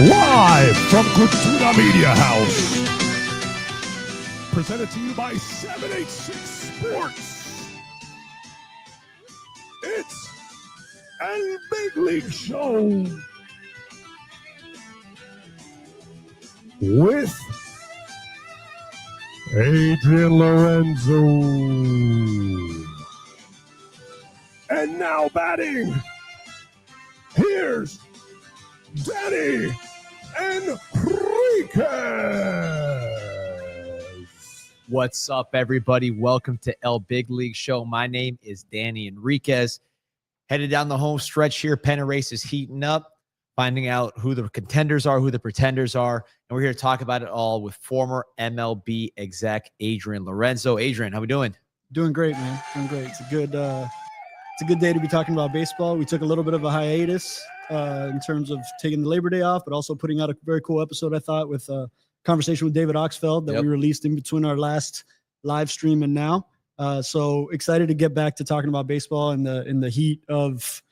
Live from Cultura Media House. Presented to you by 786 Sports. It's a Big League Show with Adrian Lorenzo. And now batting, here's Danny Enriquez. What's up, everybody? Welcome to El Big League Show. My name is Danny Enriquez. Headed down the home stretch here. Pennant race is heating up, finding out who the contenders are, who the pretenders are, and we're here to talk about it all with former MLB exec Adrian Lorenzo. Adrian, how we doing? Doing great, man. Doing great. It's a good day to be talking about baseball. We took a little bit of a hiatus in terms of taking the Labor Day off, but also putting out a very cool episode, I thought, with a conversation with David Oxfeld that we released in between our last live stream and now. So excited to get back to talking about baseball in the heat of,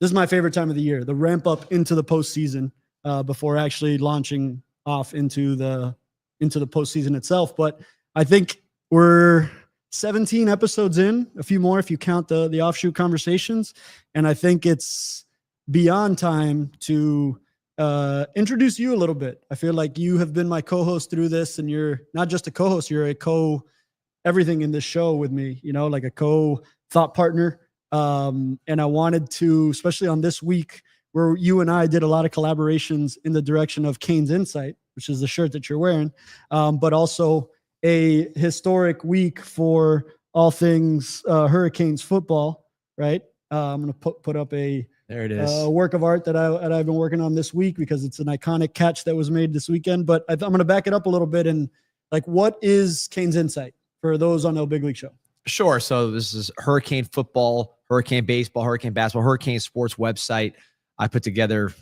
this is my favorite time of the year, the ramp up into the postseason before actually launching off into the postseason itself. But I think we're 17 episodes in, a few more if you count the offshoot conversations. And I think it's beyond time to introduce you a little bit. I feel like you have been my co-host through this, and you're not just a co-host, you're a everything in this show with me, you know, like a co-thought partner. And I wanted to, especially on this week where you and I did a lot of collaborations in the direction of Canes Insight, which is the shirt that you're wearing, but also a historic week for all things Hurricanes football, right? I'm going to put up there it is. Work of art that I've been working on this week because it's an iconic catch that was made this weekend. But I'm going to back it up a little bit. And like, what is Canes Insight for those on No Big League Show? Sure. So this is Hurricane football, Hurricane baseball, Hurricane basketball, Hurricane sports website I put together,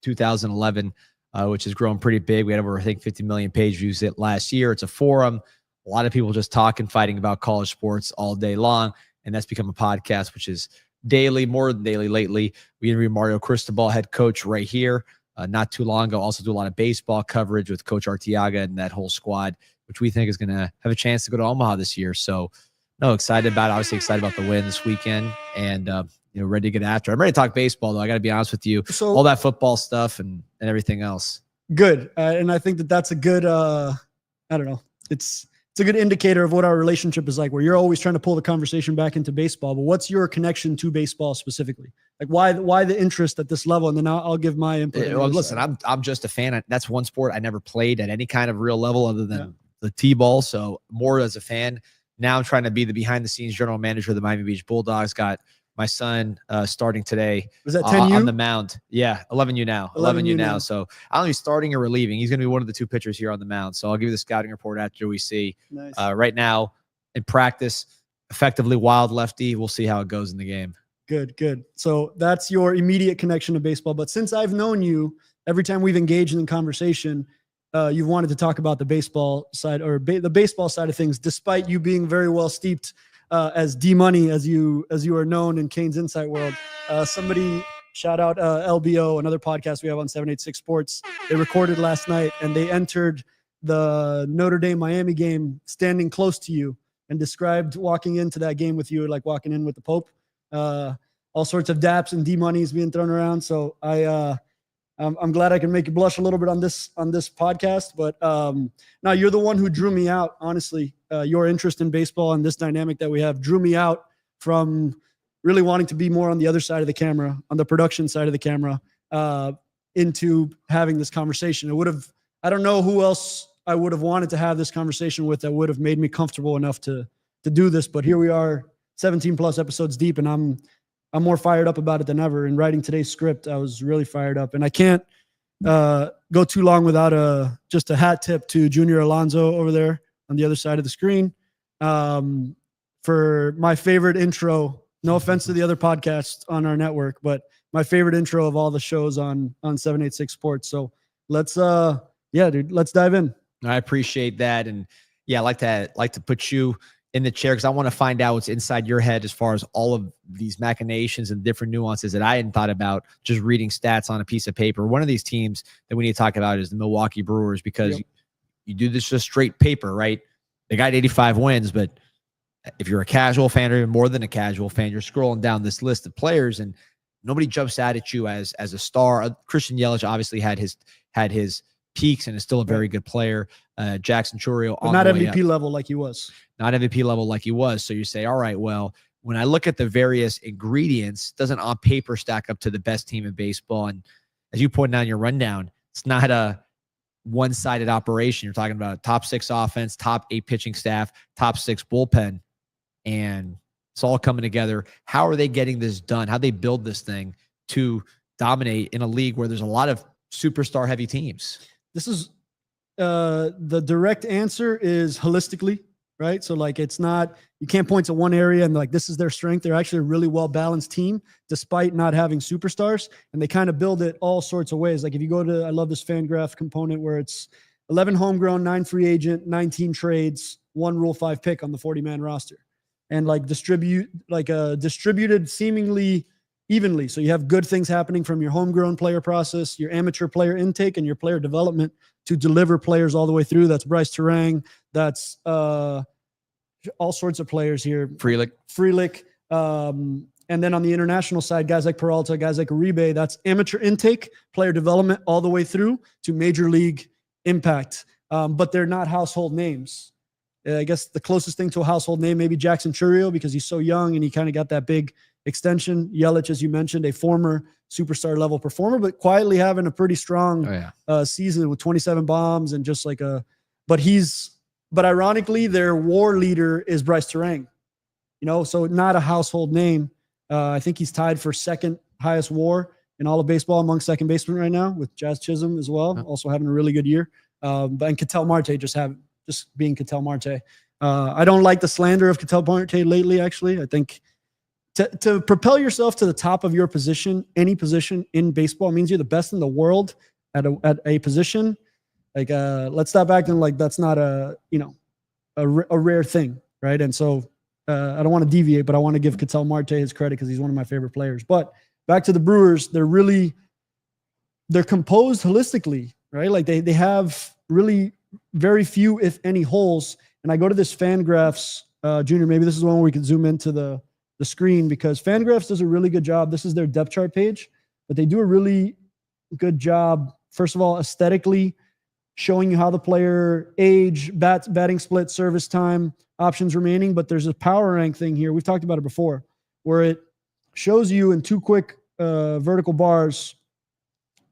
2011, which has grown pretty big. We had over, I think, 50 million page views it last year. It's a forum. A lot of people just talking, fighting about college sports all day long. And that's become a podcast, which is daily, more than daily lately. We interviewed Mario Cristobal, head coach, right here not too long ago. Also do a lot of baseball coverage with Coach Arteaga and that whole squad, which we think is going to have a chance to go to Omaha this year. So, no, excited about it. Obviously excited about the win this weekend, and ready to get after it. I'm ready to talk baseball, though. I got to be honest with you. So, all that football stuff and everything else. Good. And I think that's a good, I don't know. It's a good indicator of what our relationship is like, where you're always trying to pull the conversation back into baseball. But what's your connection to baseball specifically? Like, why the interest at this level? And then I'll give my input. Well, listen, I'm just a fan. That's one sport I never played at any kind of real level other than the T-ball. So more as a fan. Now I'm trying to be the behind-the-scenes general manager of the Miami Beach Bulldogs. Got my son starting today. Was that 10U? On the mound. Yeah, 11U now. 11U now. So I don't know if he's starting or relieving. He's going to be one of the two pitchers here on the mound. So I'll give you the scouting report after we see. Nice. Right now, in practice, effectively wild lefty. We'll see how it goes in the game. Good. So that's your immediate connection to baseball. But since I've known you, every time we've engaged in conversation, you've wanted to talk about the baseball side or the baseball side of things, despite you being very well steeped as D-Money, as you are known in Canes Insight world. Somebody shout out LBO, another podcast we have on 786 Sports. They recorded last night and they entered the Notre Dame Miami game standing close to you and described walking into that game with you like walking in with the Pope. All sorts of daps and D-Moneys being thrown around. So I'm glad I can make you blush a little bit on this podcast, but now you're the one who drew me out. Honestly, your interest in baseball and this dynamic that we have drew me out from really wanting to be more on the other side of the camera, on the production side of the camera, into having this conversation. I don't know who else I would have wanted to have this conversation with that would have made me comfortable enough to do this. But here we are, 17 plus episodes deep, and I'm more fired up about it than ever. In writing today's script, I was really fired up, and I can't go too long without just a hat tip to Junior Alonso over there on the other side of the screen for my favorite intro. No offense to the other podcasts on our network, but my favorite intro of all the shows on 786 Sports. So let's let's dive in. I appreciate that, and I like to put you in the chair because I want to find out what's inside your head as far as all of these machinations and different nuances that I hadn't thought about just reading stats on a piece of paper. One of these teams that we need to talk about is the Milwaukee Brewers, because you do this just straight paper, right? They got 85 wins, but if you're a casual fan or even more than a casual fan, you're scrolling down this list of players and nobody jumps out at you as a star. Christian Yelich obviously had his peaks and is still a very good player. Jackson Chourio, but not MVP level like he was. Not MVP level like he was. So you say, all right, well, when I look at the various ingredients, doesn't on paper stack up to the best team in baseball. And as you pointed out in your rundown, it's not a one-sided operation. You're talking about top 6 offense, top 8 pitching staff, top 6 bullpen, and it's all coming together. How are they getting this done? How they build this thing to dominate in a league where there's a lot of superstar heavy teams? This is the direct answer is holistically, right? So like, it's not, you can't point to one area and like, this is their strength. They're actually a really well-balanced team despite not having superstars. And they kind of build it all sorts of ways. Like if you go to, I love this fan graph component where it's 11 homegrown, 9 free agent, 19 trades, 1 Rule 5 pick on the 40-man roster. And like distributed seemingly evenly. So you have good things happening from your homegrown player process, your amateur player intake, and your player development to deliver players all the way through. That's Bryce Terang. That's all sorts of players here. Frelick. And then on the international side, guys like Peralta, guys like Uribe, that's amateur intake, player development all the way through to major league impact. But they're not household names. I guess the closest thing to a household name, maybe Jackson Chourio, because he's so young and he kind of got that big extension. Yelich, as you mentioned, a former superstar level performer, but quietly having a pretty strong season with 27 bombs and just like but ironically, their WAR leader is Bryce Terang, so not a household name. I think he's tied for second highest WAR in all of baseball among second basemen right now with Jazz Chisholm as well, also having a really good year. And Ketel Marte just being Ketel Marte. I don't like the slander of Ketel Marte lately, actually. I think to propel yourself to the top of your position, any position in baseball, means you're the best in the world at a position. Like, let's stop acting like that's not a rare thing, right? And so I don't want to deviate, but I want to give Ketel Marte his credit because he's one of my favorite players. But back to the Brewers, they're composed holistically, right? Like they have really very few, if any, holes. And I go to this Fangraphs, Junior, maybe this is one where we can zoom into the screen, because Fangraphs does a really good job. This is their depth chart page, but they do a really good job, first of all, aesthetically showing you how the player age, batting split, service time, options remaining. But there's a power rank thing here. We've talked about it before, where it shows you in 2 quick vertical bars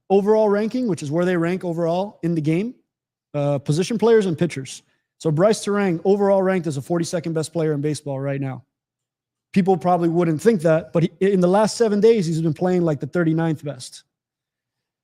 overall ranking, which is where they rank overall in the game, position players and pitchers. So Bryce Terang overall ranked as a 42nd best player in baseball right now. People probably wouldn't think that, but in the last 7 days, he's been playing like the 39th best.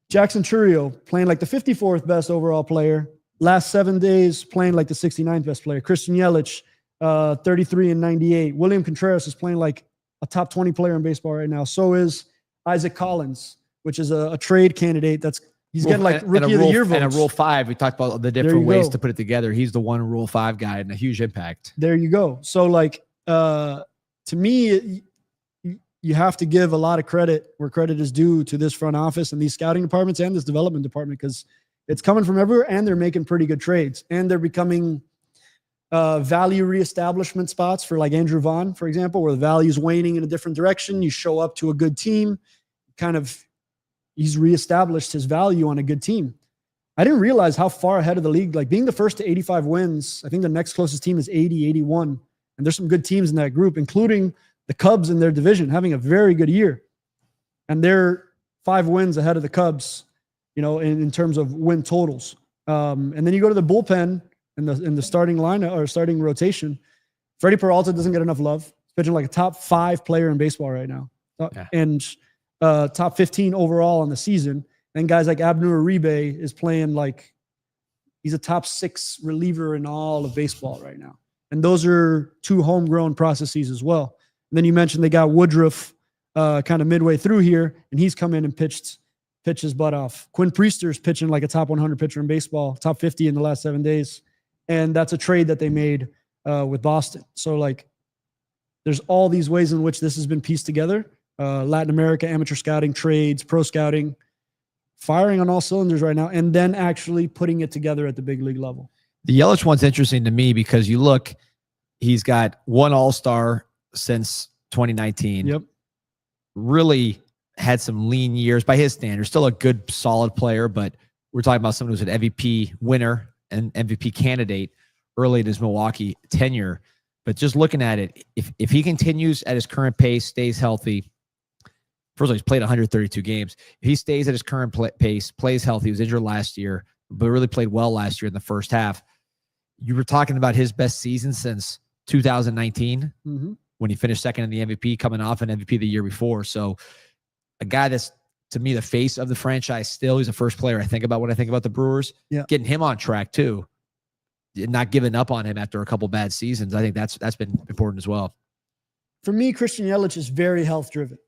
Jackson Chourio playing like the 54th best overall player. Last 7 days playing like the 69th best player. Christian Yelich, 33 and 98. William Contreras is playing like a top 20 player in baseball right now. So is Isaac Collins, which is a trade candidate. He's getting like rookie of the year votes. And a Rule 5, we talked about the different ways to put it together. He's the one Rule 5 guy and a huge impact. There you go. So like, to me, you have to give a lot of credit where credit is due to this front office and these scouting departments and this development department, because it's coming from everywhere and they're making pretty good trades and they're becoming value reestablishment spots for like Andrew Vaughn, for example, where the value is waning in a different direction. You show up to a good team, he's reestablished his value on a good team. I didn't realize how far ahead of the league, like being the first to 85 wins. I think the next closest team is 80, 81. And there's some good teams in that group, including the Cubs in their division, having a very good year. And they're 5 wins ahead of the Cubs, in terms of win totals. And then you go to the bullpen in the starting lineup or starting rotation. Freddie Peralta doesn't get enough love. He's pitching like a top 5 player in baseball right now. And top 15 overall on the season. And guys like Abner Uribe is playing like he's a top 6 reliever in all of baseball right now. And those are 2 homegrown processes as well. And then you mentioned they got Woodruff kind of midway through here, and he's come in and pitched his butt off. Quinn Priester's pitching like a top 100 pitcher in baseball, top 50 in the last 7 days. And that's a trade that they made with Boston. So like, there's all these ways in which this has been pieced together. Latin America, amateur scouting, trades, pro scouting, firing on all cylinders right now, and then actually putting it together at the big league level. The Yelich one's interesting to me because you look, he's got one All-Star since 2019. Yep. Really had some lean years by his standards. Still a good, solid player, but we're talking about someone who's an MVP winner and MVP candidate early in his Milwaukee tenure. But just looking at it, if he continues at his current pace, stays healthy, first of all, he's played 132 games. If he stays at his current pace, plays healthy, he was injured last year, but really played well last year in the first half. You were talking about his best season since 2019 when he finished second in the MVP, coming off an MVP the year before. So a guy that's, to me, the face of the franchise still. He's the first player I think about when I think about the Brewers. Yeah. Getting him on track too. Not giving up on him after a couple bad seasons. I think that's been important as well. For me, Christian Yelich is very health driven.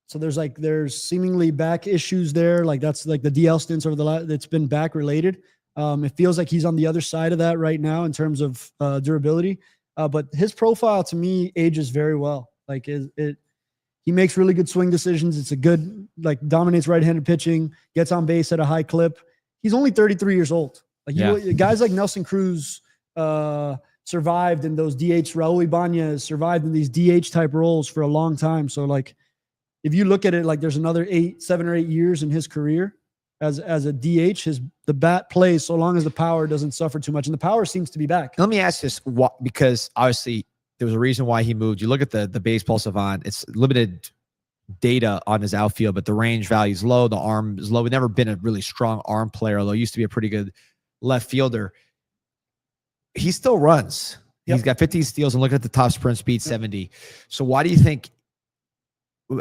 So there's seemingly back issues there. Like that's like the DL stints over that's been back related. It feels like he's on the other side of that right now in terms of durability. But his profile to me ages very well. Like he makes really good swing decisions. It's a good, like, dominates right-handed pitching, gets on base at a high clip. He's only 33 years old. Like guys like Nelson Cruz survived in those DH. Raul Ibanez survived in these DH type roles for a long time. So like, if you look at it, like there's another 7 or 8 years in his career as a DH, the bat plays so long as the power doesn't suffer too much, and the power seems to be back. Let me ask this, because obviously there was a reason why he moved. You look at the baseball savant; it's limited data on his outfield, but the range value is low, the arm is low. We've never been a really strong arm player, although he used to be a pretty good left fielder. He still runs. Yep. He's got 15 steals, and look at the top sprint speed, 70. So why do you think?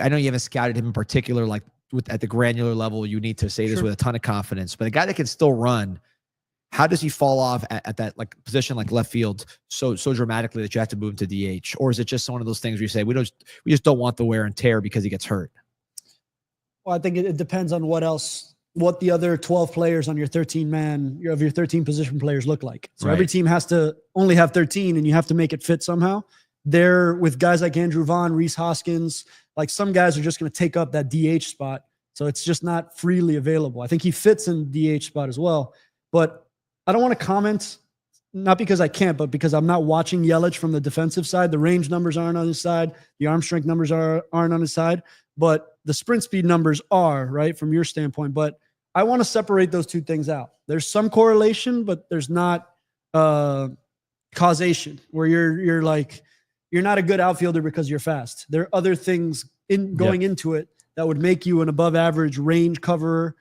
I know you haven't scouted him in particular, like at the granular level. You need to say this with a ton of confidence, but a guy that can still run, how does he fall off at that like position like left field so dramatically that you have to move him to DH? Or is it just one of those things where you say we just don't want the wear and tear because he gets hurt? Well, I think it depends on what the other 12 players on your 13 position players look like. So every team has to only have 13, and you have to make it fit somehow. There, with guys like Andrew Vaughn, Rhys Hoskins, like some guys are just going to take up that DH spot. So it's just not freely available. I think he fits in DH spot as well, but I don't want to comment, not because I can't, but because I'm not watching Yelich from the defensive side. The range numbers aren't on his side. The arm strength numbers aren't on his side, but the sprint speed numbers are, right, from your standpoint. But I want to separate those two things out. There's some correlation, but there's not causation where you're not a good outfielder because you're fast. There are other things going into it that would make you an above average range coverer.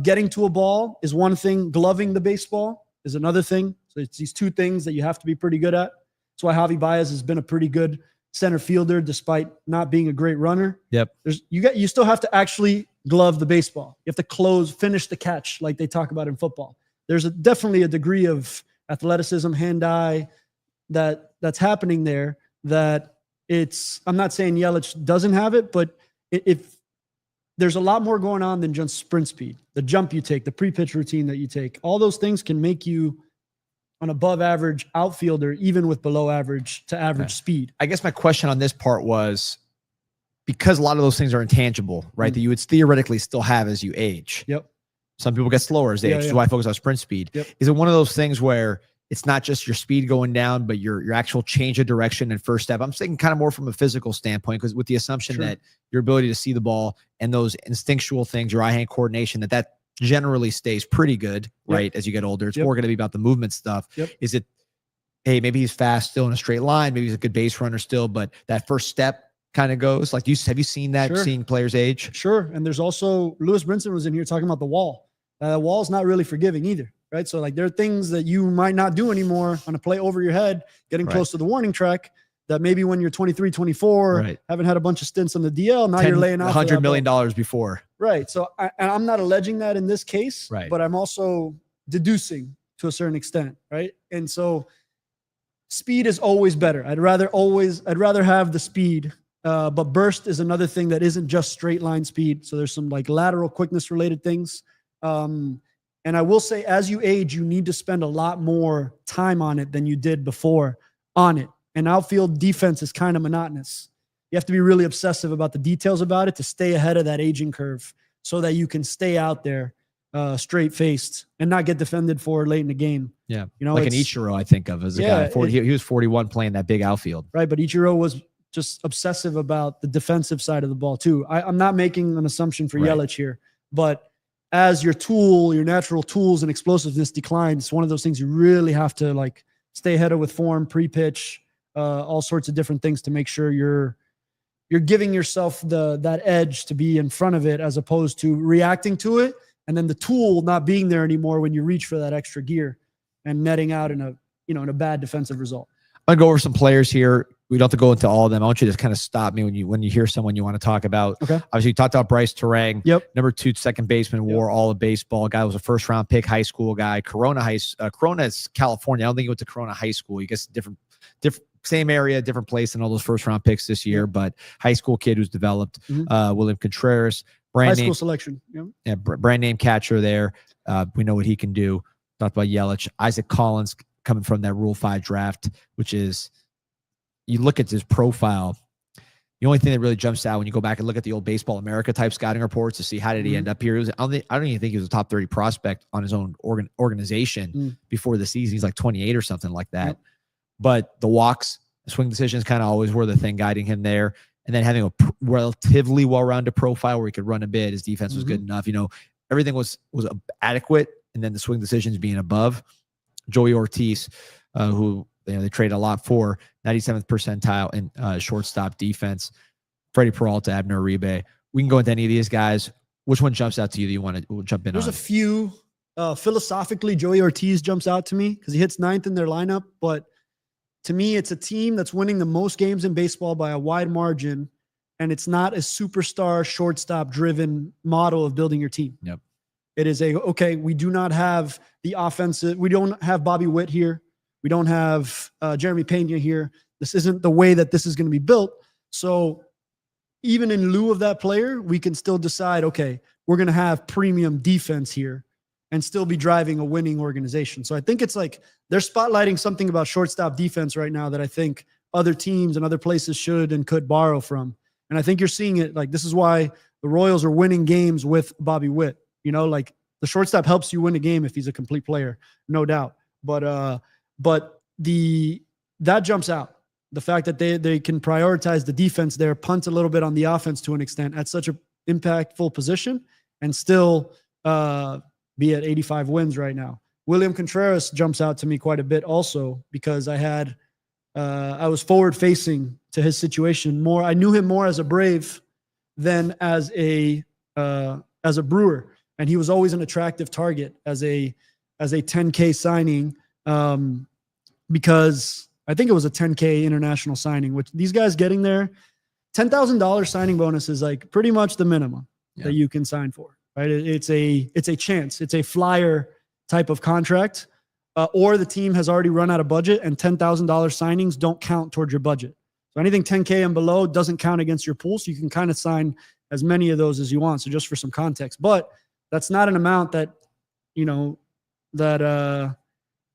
Getting to a ball is one thing. Gloving the baseball is another thing. So it's these two things that you have to be pretty good at. That's why Javi Baez has been a pretty good center fielder despite not being a great runner. Yep. You still have to actually glove the baseball. You have to finish the catch like they talk about in football. There's definitely a degree of athleticism, hand-eye that's happening there that I'm not saying Yelich doesn't have it, but if there's a lot more going on than just sprint speed, the jump you take, the pre-pitch routine that you take, all those things can make you an above average outfielder, even with below average to average speed. I guess my question on this part was, because a lot of those things are intangible, right? That you would theoretically still have as you age. Yep. Some people get slower as they age. So I focus on sprint speed. Yep. Is it one of those things where it's not just your speed going down, but your actual change of direction and first step? I'm thinking kind of more from a physical standpoint, because with the assumption that your ability to see the ball and those instinctual things, your eye-hand coordination, that generally stays pretty good, right? As you get older, it's more going to be about the movement stuff. Is it, hey, maybe he's fast still in a straight line, maybe he's a good base runner still, but that first step kind of goes like, have you seen that, seeing players age? Sure. And there's also, Lewis Brinson was in here talking about the wall. Wall's not really forgiving either, right? So like there are things that you might not do anymore on a play over your head, getting close to the warning track, that maybe when you're 23, 24, haven't had a bunch of stints on the DL, now you're laying off $100 million before. Right. So I'm not alleging that in this case, but I'm also deducing to a certain extent, right? And so speed is always better. I'd rather have the speed, but burst is another thing that isn't just straight line speed. So there's some like lateral quickness related things. And I will say, as you age, you need to spend a lot more time on it than you did before. on it. And outfield defense is kind of monotonous. You have to be really obsessive about the details about it to stay ahead of that aging curve so that you can stay out there straight-faced and not get defended for late in the game. Yeah, you know, like an Ichiro I think of as a guy. He was 41 playing that big outfield. Right, but Ichiro was just obsessive about the defensive side of the ball too. I'm not making an assumption for Yelich here, but as your natural tools and explosiveness decline, it's one of those things you really have to like stay ahead of with form, pre-pitch, all sorts of different things to make sure you're giving yourself that edge to be in front of it as opposed to reacting to it and then the tool not being there anymore when you reach for that extra gear and netting out in a bad defensive result. I'm gonna go over some players here. We don't have to go into all of them. I want you to kind of stop me when you hear someone you want to talk about. Okay. Obviously, you talked about Bryce Terang. Yep. Number 2 second baseman, wore all of baseball. Guy was a first round pick, high school guy. Corona is California. I don't think he went to Corona High School. He gets different same area, different place than all those first round picks this year, but high school kid who's developed. William Contreras, high school selection. Yeah, brand name catcher there. We know what he can do. Talked about Yelich. Isaac Collins coming from that Rule 5 draft, which is, you look at his profile, the only thing that really jumps out when you go back and look at the old Baseball America type scouting reports to see how did he end up here. I don't even think he was a top 30 prospect on his own organization before the season. He's like 28 or something like that. Yep. But the walks, swing decisions kind of always were the thing guiding him there. And then having a relatively well-rounded profile where he could run a bit. His defense was good enough. You know, everything was adequate. And then the swing decisions being above. Joey Ortiz, who they traded a lot for, 97th percentile in shortstop defense. Freddie Peralta, Abner Uribe. We can go into any of these guys. Which one jumps out to you that you want to jump in on? There's a few. Philosophically, Joey Ortiz jumps out to me because he hits 9th in their lineup. But to me, it's a team that's winning the most games in baseball by a wide margin. And it's not a superstar shortstop-driven model of building your team. Yep. It is we do not have the offensive. We don't have Bobby Witt here. We don't have Jeremy Pena here. This isn't the way that this is going to be built. So even in lieu of that player, we can still decide, okay, we're going to have premium defense here and still be driving a winning organization. So I think it's like they're spotlighting something about shortstop defense right now that I think other teams and other places should and could borrow from. And I think you're seeing it. Like, this is why the Royals are winning games with Bobby Witt. You know, like the shortstop helps you win a game if he's a complete player, no doubt. But that jumps out. The fact that they can prioritize the defense there, punt a little bit on the offense to an extent at such an impactful position and still be at 85 wins right now. William Contreras jumps out to me quite a bit also because I was forward facing to his situation more. I knew him more as a Brave than as a Brewer. And he was always an attractive target as a 10K signing because I think it was a 10K international signing, which these guys getting there, $10,000 signing bonus is like pretty much the minimum that you can sign for, right? It's a chance. It's a flyer type of contract or the team has already run out of budget and $10,000 signings don't count towards your budget. So anything 10K and below doesn't count against your pool. So you can kind of sign as many of those as you want. So just for some context, but that's not an amount that,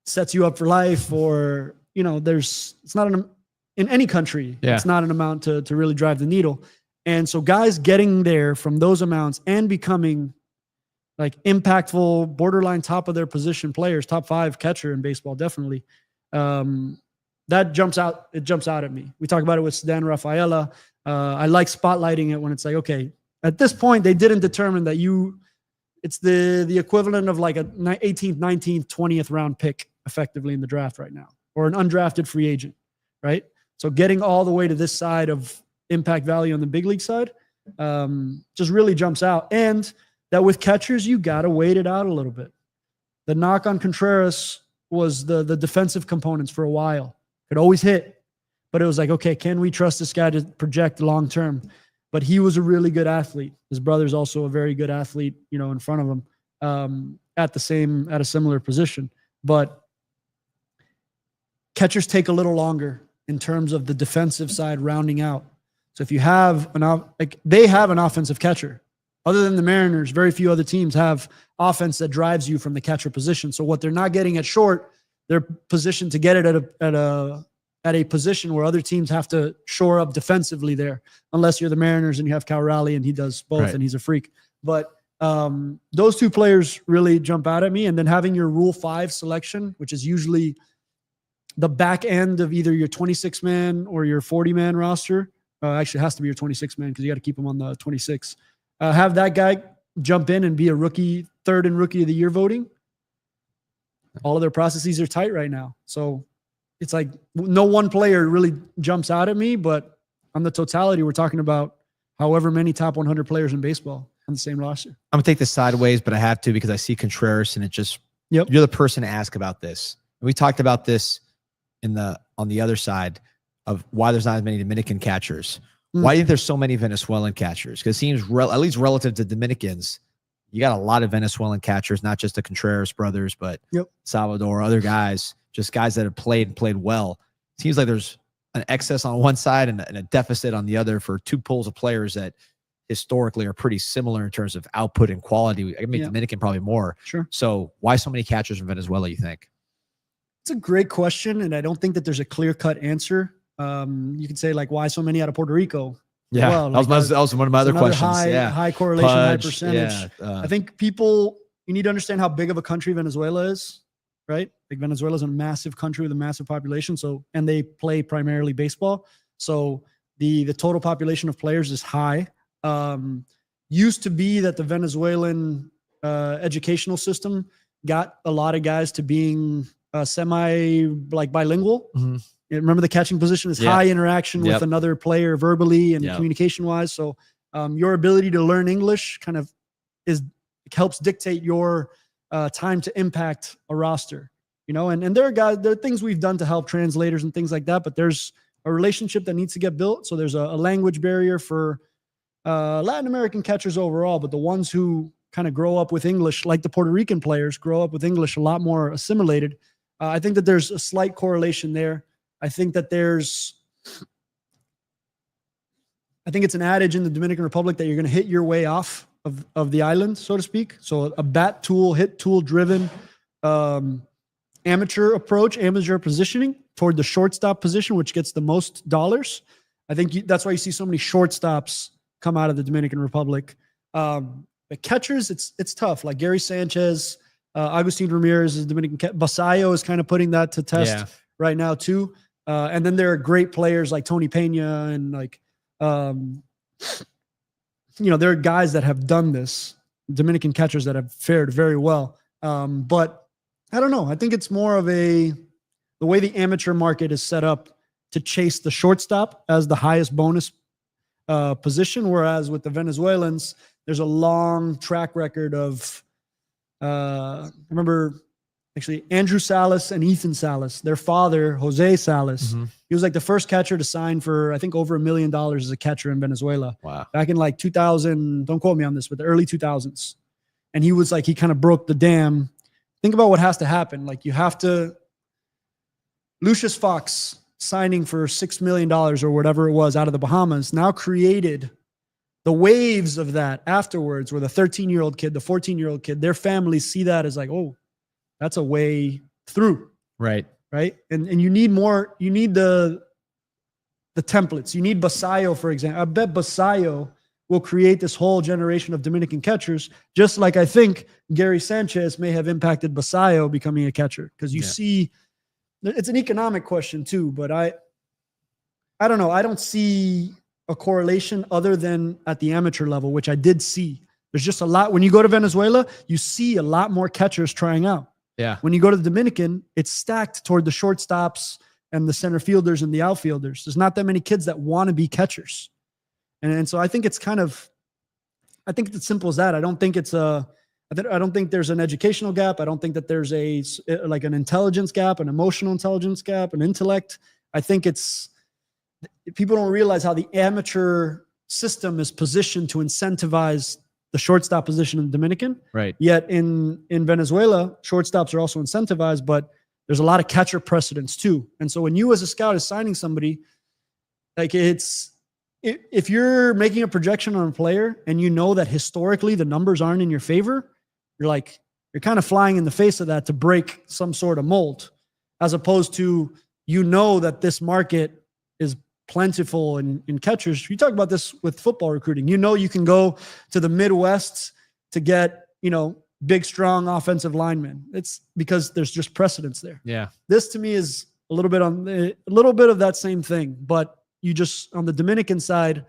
sets you up for life or, it's not in any country. Yeah. It's not an amount to really drive the needle. And so guys getting there from those amounts and becoming like impactful, borderline top of their position players, top 5 catcher in baseball, definitely. That jumps out. It jumps out at me. We talk about it with Dan Rafaela. I like spotlighting it when it's like, okay, at this point, they didn't determine that it's the equivalent of like a 18th, 19th, 20th round pick effectively in the draft right now, or an undrafted free agent, right? So getting all the way to this side of impact value on the big league side just really jumps out. And that with catchers, you got to wait it out a little bit. The knock on Contreras was the defensive components for a while. Could always hit, but it was like, okay, can we trust this guy to project long-term? But he was a really good athlete. His brother's also a very good athlete, in front of him at a similar position. But catchers take a little longer in terms of the defensive side rounding out. So if you have they have an offensive catcher. Other than the Mariners, very few other teams have offense that drives you from the catcher position. So what they're not getting at short, they're positioned to get it at at a position where other teams have to shore up defensively there, unless you're the Mariners and you have Cal Raleigh and he does both Right. and he's a freak. But those two players really jump out at me. And then having your Rule 5 selection, which is usually the back end of either your 26-man or your 40-man roster. Actually, it has to be your 26-man because you got to keep him on the 26. Have that guy jump in and be a rookie, third in rookie of the year voting. All of their processes are tight right now. So it's like no one player really jumps out at me, but on the totality, we're talking about however many top 100 players in baseball on the same roster. I'm gonna take this sideways, but I have to because I see Contreras, and it just Yep. you're the person to ask about this. We talked about this on the other side of why there's not as many Dominican catchers. Why do you think there's so many Venezuelan catchers? Because it seems at least relative to Dominicans, you got a lot of Venezuelan catchers, not just the Contreras brothers, but Salvador, other guys, just guys that have played well. Seems like there's an excess on one side and a deficit on the other for two pools of players that historically are pretty similar in terms of output and quality. I mean, Dominican probably more. Sure. So why so many catchers from Venezuela, you think? It's a great question, and I don't think that there's a clear-cut answer. You could say, like, why so many out of Puerto Rico? Yeah, Well, like that was one of my other questions. High correlation, Pudge, high percentage. yeah, I think you need to understand how big of a country Venezuela is, right? Like Venezuela is a massive country with a massive population. So, and they play primarily baseball. So the total population of players is high. Used to be that the Venezuelan educational system got a lot of guys to being bilingual. Mm-hmm. Remember, the catching position is high interaction with another player verbally and communication wise. So your ability to learn English kind of helps dictate your time to impact a roster, and there are things we've done to help translators and things like that, but there's a relationship that needs to get built. So there's a language barrier for Latin American catchers overall, but the ones who kind of grow up with English, like the Puerto Rican players, grow up with English a lot more assimilated. I think that there's a slight correlation there. I think it's an adage in the Dominican Republic that you're going to hit your way off of the island, so to speak. So a bat tool, hit tool driven, amateur positioning toward the shortstop position, which gets the most dollars. I think that's why you see so many shortstops come out of the Dominican Republic. The catchers, it's tough. Like Gary Sanchez, Agustin Ramirez is Dominican. Basayo is kind of putting that to test right now too. And then there are great players like Tony Pena and there are guys that have done this, Dominican catchers that have fared very well. But I don't know. I think it's more of the way the amateur market is set up to chase the shortstop as the highest bonus position. Whereas with the Venezuelans, there's a long track record of, I remember actually Andrew Salas and Ethan Salas, their father, Jose Salas. Mm-hmm. He was like the first catcher to sign for, I think, over $1 million as a catcher in Venezuela. Wow. Back in like 2000, don't quote me on this, but the early 2000s. And he was like, he kind of broke the dam. Think about what has to happen. Like you have to, Lucius Fox signing for $6 million or whatever it was out of the Bahamas now created the waves of that afterwards, where the 13-year-old kid, the 14-year-old kid, their families see that as like, oh, that's a way through. Right. Right. And you need more, you need the templates. You need Basayo, for example. I bet Basayo will create this whole generation of Dominican catchers, just like I think Gary Sanchez may have impacted Basayo becoming a catcher. Because you see, it's an economic question too, but I don't know. I don't see a correlation other than at the amateur level, which I did see. There's just a lot. When you go to Venezuela, you see a lot more catchers trying out. Yeah. When you go to the Dominican, it's stacked toward the shortstops and the center fielders and the outfielders. There's not that many kids that want to be catchers. And so I think it's I think it's as simple as that. I don't think I don't think there's an educational gap. I don't think that there's an intelligence gap, an emotional intelligence gap, an intellect. I think people don't realize how the amateur system is positioned to incentivize the shortstop position in the Dominican. Right. Yet in Venezuela, shortstops are also incentivized, but there's a lot of catcher precedence too. And so when you as a scout is signing somebody, like if you're making a projection on a player and you know that historically the numbers aren't in your favor, you're kind of flying in the face of that to break some sort of mold, as opposed to you know that this market is plentiful in catchers. You talk about this with football recruiting. You know, you can go to the Midwest to get, big, strong offensive linemen. It's because there's just precedence there. Yeah. This to me is a little bit of that same thing, but you just, on the Dominican side,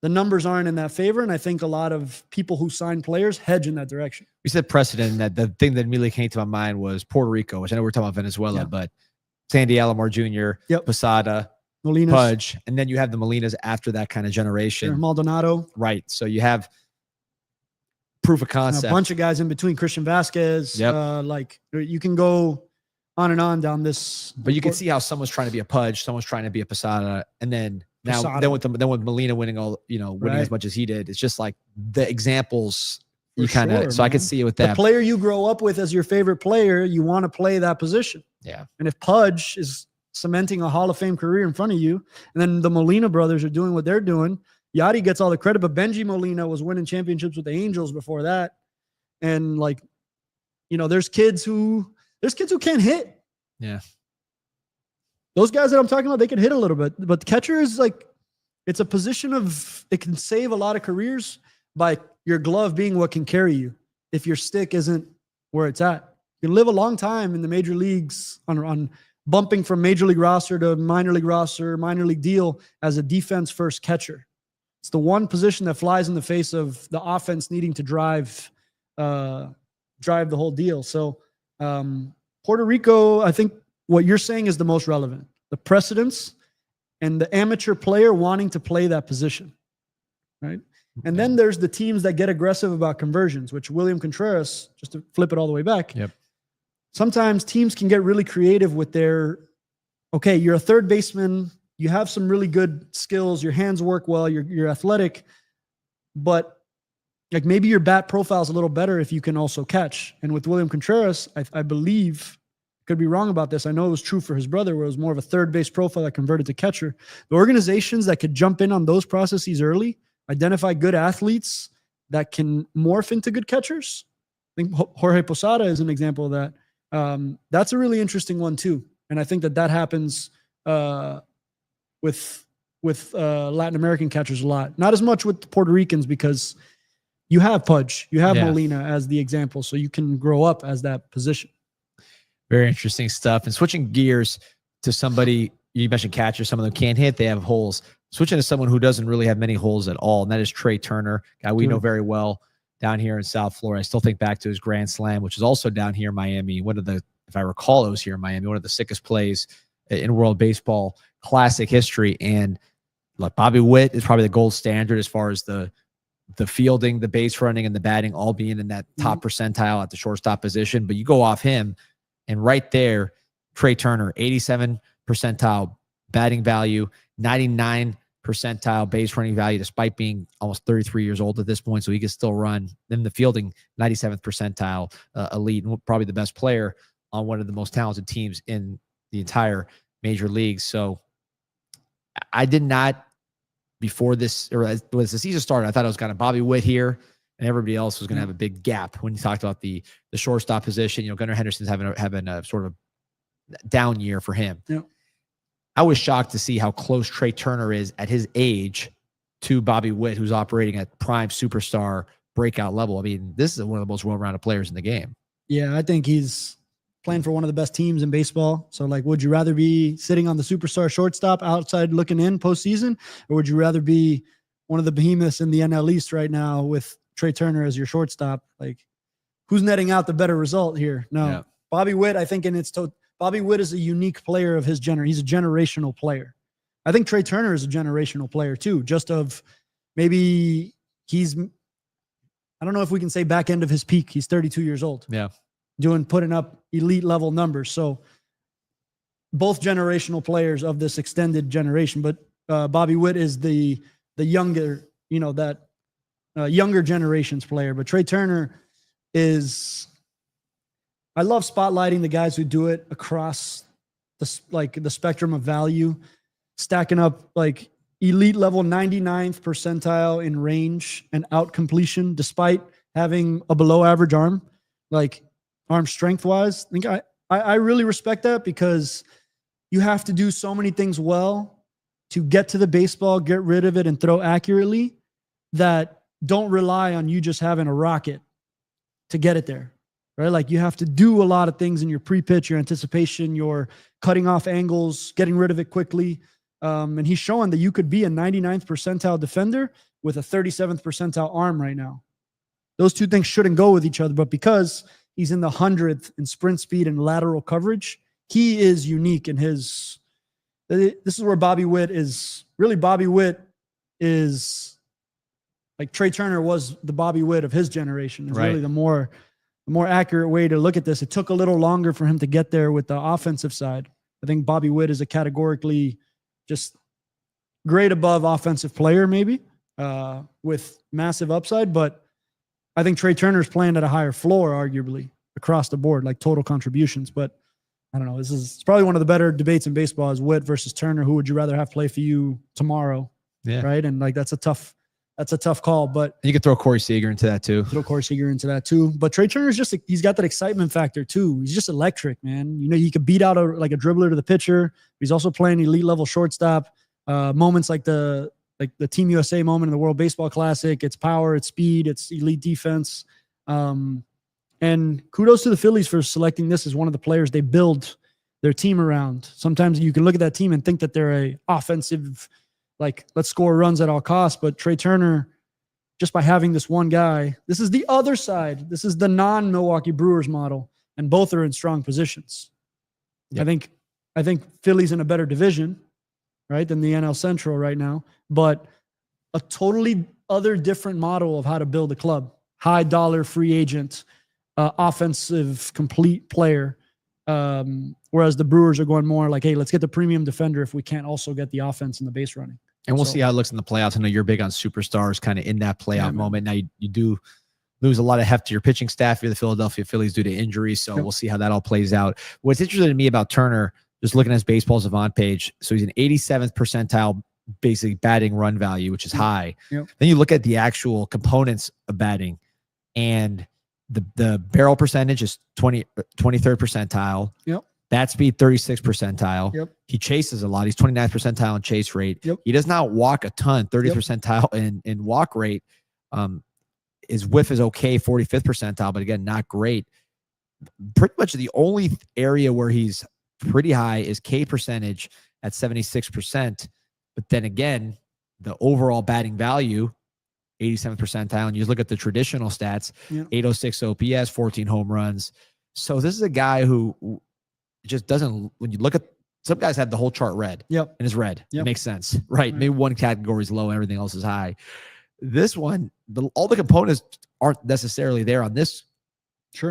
the numbers aren't in that favor. And I think a lot of people who sign players hedge in that direction. We said precedent, and that the thing that immediately came to my mind was Puerto Rico, which I know we're talking about Venezuela, but Sandy Alomar Jr., Posada, Molinas, Pudge, and then you have the Molinas after that kind of generation. Maldonado. Right. So you have proof of concept. And a bunch of guys in between, Christian Vasquez. You can go on and on down this. But you can see how someone's trying to be a Pudge, someone's trying to be a Posada, and then with Molina winning winning as much as he did, it's just like the examples you kind of. So I could see it with that. The player you grow up with as your favorite player, you want to play that position. Yeah. And if Pudge is cementing a Hall of Fame career in front of you, and then the Molina brothers are doing what they're doing, Yachty gets all the credit, but Benji Molina was winning championships with the Angels before that. And there's kids who can't hit. Yeah. Those guys that I'm talking about, they can hit a little bit, but the catcher is it's a position it can save a lot of careers by your glove being what can carry you. If your stick isn't where it's at, you can live a long time in the major leagues on bumping from major league roster to minor league roster, minor league deal as a defense first catcher. It's the one position that flies in the face of the offense needing to drive the whole deal. So Puerto Rico, I think what you're saying is the most relevant. The precedence and the amateur player wanting to play that position, right? And then there's the teams that get aggressive about conversions, which William Contreras, just to flip it all the way back. Yep. Sometimes teams can get really creative with you're a third baseman, you have some really good skills, your hands work well, you're athletic, but maybe your bat profile is a little better if you can also catch. And with William Contreras, I believe, could be wrong about this, I know it was true for his brother, where it was more of a third base profile that converted to catcher. The organizations that could jump in on those processes early, identify good athletes that can morph into good catchers. I think Jorge Posada is an example of that. That's a really interesting one too. And I think that happens with Latin American catchers a lot. Not as much with the Puerto Ricans because you have Pudge, you have Molina as the example, so you can grow up as that position. Very interesting stuff. And switching gears to somebody, you mentioned catchers, some of them can't hit, they have holes. Switching to someone who doesn't really have many holes at all, and that is Trey Turner, guy we know very well down here in South Florida. I still think back to his Grand Slam, which is also down here in Miami. If I recall, it was here in Miami, one of the sickest plays in world baseball, classic history. And Bobby Witt is probably the gold standard as far as the fielding, the base running, and the batting all being in that top percentile at the shortstop position. But you go off him, and right there, Trey Turner, 87 percentile batting value, 99 percentile base running value, despite being almost 33 years old at this point, so he can still run. Then the fielding, 97th percentile, elite, and probably the best player on one of the most talented teams in the entire major leagues. So I did not, before this, or as the season started, I thought it was kind of Bobby Witt here, and everybody else was going to have a big gap when you talked about the shortstop position. Gunnar Henderson's having a sort of down year for him. Yeah. I was shocked to see how close Trey Turner is at his age to Bobby Witt, who's operating at prime superstar breakout level. I mean, this is one of the most well-rounded players in the game. Yeah, I think he's playing for one of the best teams in baseball. So, would you rather be sitting on the superstar shortstop outside looking in postseason, or would you rather be one of the behemoths in the NL East right now with Trey Turner as your shortstop? Who's netting out the better result here? No. Yeah. Bobby Witt, I think Bobby Witt is a unique player of his He's a generational player. I think Trey Turner is a generational player too, just of maybe I don't know if we can say back end of his peak. He's 32 years old. Yeah. Putting up elite level numbers. So both generational players of this extended generation, but Bobby Witt is the younger, younger generations player. But Trey Turner is, I love spotlighting the guys who do it across the spectrum of value, stacking up elite level 99th percentile in range and out completion, despite having a below average arm, arm strength wise. I really respect that because you have to do so many things well to get to the baseball, get rid of it, and throw accurately that don't rely on you just having a rocket to get it there, right? Like you have to do a lot of things in your pre-pitch, your anticipation, your cutting off angles, getting rid of it quickly. And he's showing that you could be a 99th percentile defender with a 37th percentile arm right now. Those two things shouldn't go with each other, but because he's in the 100th in sprint speed and lateral coverage, he is unique in his. This is where Bobby Witt is. Really, Bobby Witt is like Trey Turner was the Bobby Witt of his generation. It's really the more accurate way to look at this. It took a little longer for him to get there with the offensive side. I think Bobby Witt is a categorically just grade above offensive player, maybe with massive upside. But I think Trey Turner's playing at a higher floor, arguably across the board, like total contributions. But I don't know. It's probably one of the better debates in baseball is Witt versus Turner. Who would you rather have play for you tomorrow? Yeah. Right. And like, that's a tough call, but you could throw Corey Seager into that too. But Trey Turner's he's got that excitement factor too. He's just electric, man. You know, he could beat out a dribbler to the pitcher. He's also playing elite level shortstop. Moments like the Team USA moment in the World Baseball Classic. It's power, it's speed, it's elite defense. And kudos to the Phillies for selecting this as one of the players they build their team around. Sometimes you can look at that team and think that they're a offensive, like, let's score runs at all costs. But Trey Turner, just by having this one guy, this is the other side. This is the non-Milwaukee Brewers model, and both are in strong positions. Yep. I think Philly's in a better division, right, than the NL Central right now, but a totally other different model of how to build a club. High dollar free agent, offensive complete player. Whereas the Brewers are going more like, hey, let's get the premium defender if we can't also get the offense and the base running. And we'll see how it looks in the playoffs. I know you're big on superstars kind of in that playoff moment. Now you do lose a lot of heft to your pitching staff. You're the Philadelphia Phillies due to injuries. So we'll see how that all plays out. What's interesting to me about Turner, just looking at his baseball savant page. So he's an 87th percentile, basically batting run value, which is high. Yep. Then you look at the actual components of batting, and the barrel percentage is 23rd percentile. Yep. Bat speed, 36th percentile. Yep. He chases a lot. He's 29th percentile in chase rate. Yep. He does not walk a ton, 30th percentile in walk rate. His whiff is okay, 45th percentile, but again, not great. Pretty much the only area where he's pretty high is K percentage at 76%. But then again, the overall batting value, 87th percentile. And you look at the traditional stats, 806 OPS, 14 home runs. So this is a guy who just doesn't, when you look at, some guys have the whole chart red. And it's red. It makes sense, right? Maybe one category is low and everything else is high. This one, all the components aren't necessarily there on this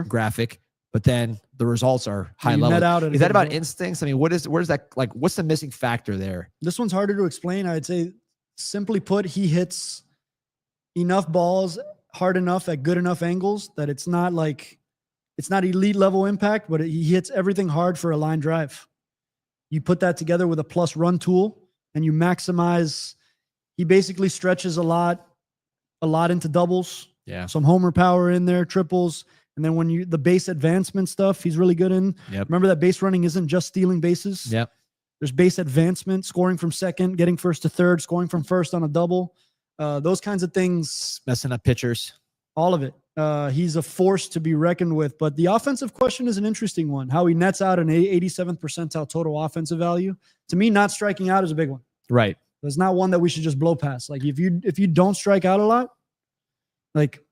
graphic, but then the results are high level. Is that about instincts? I mean, where's that, like, what's the missing factor there? This one's harder to explain. I'd say, simply put, he hits enough balls hard enough at good enough angles that it's not elite level impact, but he hits everything hard for a line drive. You put that together with a plus run tool and you maximize. He basically stretches a lot into doubles. Some homer power in there, triples. And then when the base advancement stuff, he's really good in. Remember that base running isn't just stealing bases. There's base advancement, scoring from second, getting first to third, scoring from first on a double. Those kinds of things. Messing up pitchers. All of it. He's a force to be reckoned with. But the offensive question is an interesting one. How he nets out an 87th percentile total offensive value. To me, not striking out is a big one. Right. It's not one that we should just blow past. Like if you don't strike out a lot, like,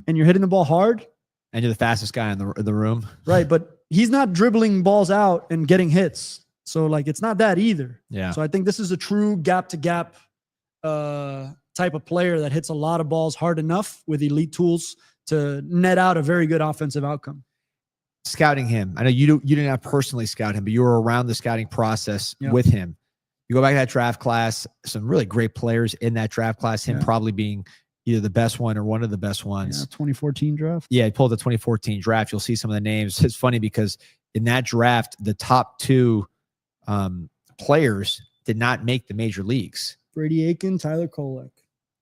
and you're hitting the ball hard, and you're the fastest guy in the room, right? But he's not dribbling balls out and getting hits, so like it's not that either. So I think this is a true gap to gap type of player that hits a lot of balls hard enough with elite tools to net out a very good offensive outcome. Scouting him, I know you didn't have personally scout him, but you were around the scouting process with him. You go back to that draft class, some really great players in that draft class, him probably being either the best one or one of the best ones. 2014 draft. Yeah, he pulled the 2014 draft. You'll see some of the names. It's funny because in that draft, the top two players did not make the major leagues. Brady Aiken, Tyler Kolek.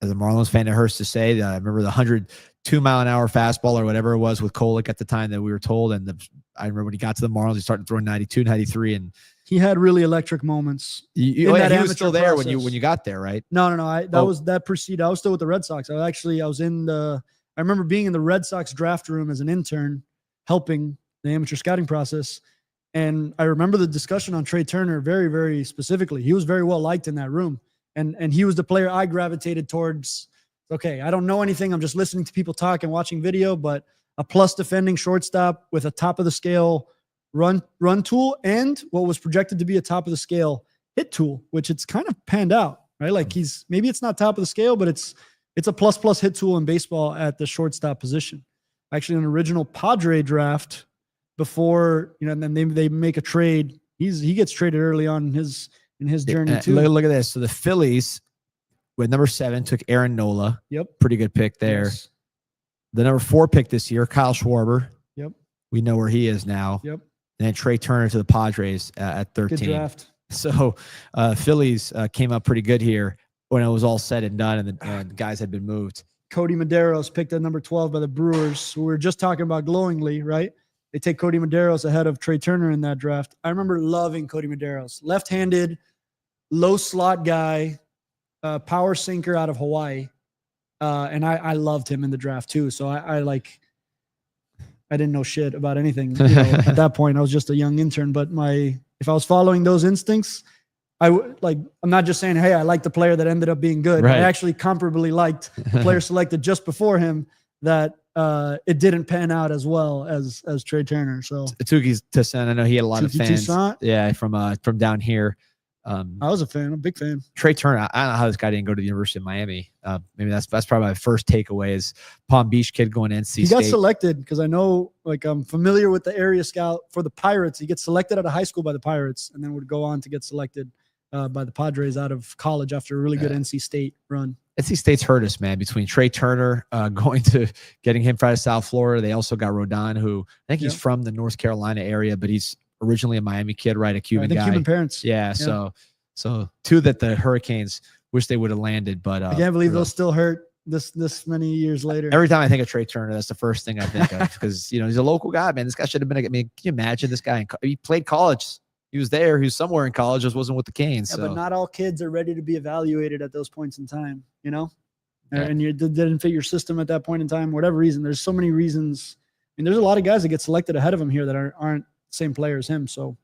As a Marlins fan, it hurts to say that I remember the 102 mile an hour fastball or whatever it was with Kolek at the time that we were told. And I remember when he got to the Marlins, he started throwing 92, 93, and he had really electric moments. He was still there when you got there, right? No. I was still with the Red Sox. I remember being in the Red Sox draft room as an intern, helping the amateur scouting process. And I remember the discussion on Trey Turner very, very specifically. He was very well liked in that room. And he was the player I gravitated towards. Okay, I don't know anything. I'm just listening to people talk and watching video, but a plus defending shortstop with a top of the scale run tool and what was projected to be a top of the scale hit tool, which it's kind of panned out, right? Like maybe it's not top of the scale, but it's a plus hit tool in baseball at the shortstop position. Actually, an original Padre draft before, and then they make a trade. He gets traded early on in his journey too. Look at this. So the Phillies with number 7 took Aaron Nola. Yep. Pretty good pick there. Yes. The number 4 pick this year, Kyle Schwarber. Yep. We know where he is now. Yep. And then Trey Turner to the Padres at 13. Good draft. So Phillies came up pretty good here when it was all said and done, and the guys had been moved. Cody Medeiros picked at number 12 by the Brewers, who we were just talking about glowingly, right? They take Cody Medeiros ahead of Trey Turner in that draft. I remember loving Cody Medeiros. Left-handed, low slot guy, power sinker out of Hawaii. And I loved him in the draft too. So I didn't know shit about anything. At that point, I was just a young intern. But if I was following those instincts, I'm not just saying, hey, I like the player that ended up being good. Right. I actually comparably liked the player selected just before him that it didn't pan out as well as Trey Turner. So Tuki Toussaint, I know he had a lot of fans. Toussaint? Yeah, from down here. I was a fan. I'm a big fan. Trey Turner, I don't know how this guy didn't go to the University of Miami. Maybe that's probably my first takeaway is Palm Beach kid going to NC State. He got selected because I know, I'm familiar with the area scout for the Pirates. He gets selected out of high school by the Pirates and then would go on to get selected by the Padres out of college after a really good NC State run. NC State's hurt us, man, between Trey Turner getting him out of South Florida. They also got Rodon, who I think he's from the North Carolina area, but he's originally a Miami kid, right? A Cuban guy. Cuban parents. Yeah. So two that the Hurricanes wish they would have landed, but I can't believe those still hurt this many years later. Every time I think of Trey Turner, that's the first thing I think of because he's a local guy, man. This guy should have been. Can you imagine this guy? He played college. He was there. He was somewhere in college. Just wasn't with the Canes. Yeah, but not all kids are ready to be evaluated at those points in time. And you didn't fit your system at that point in time, whatever reason. There's so many reasons. I mean, there's a lot of guys that get selected ahead of him here that aren't the same player as him. So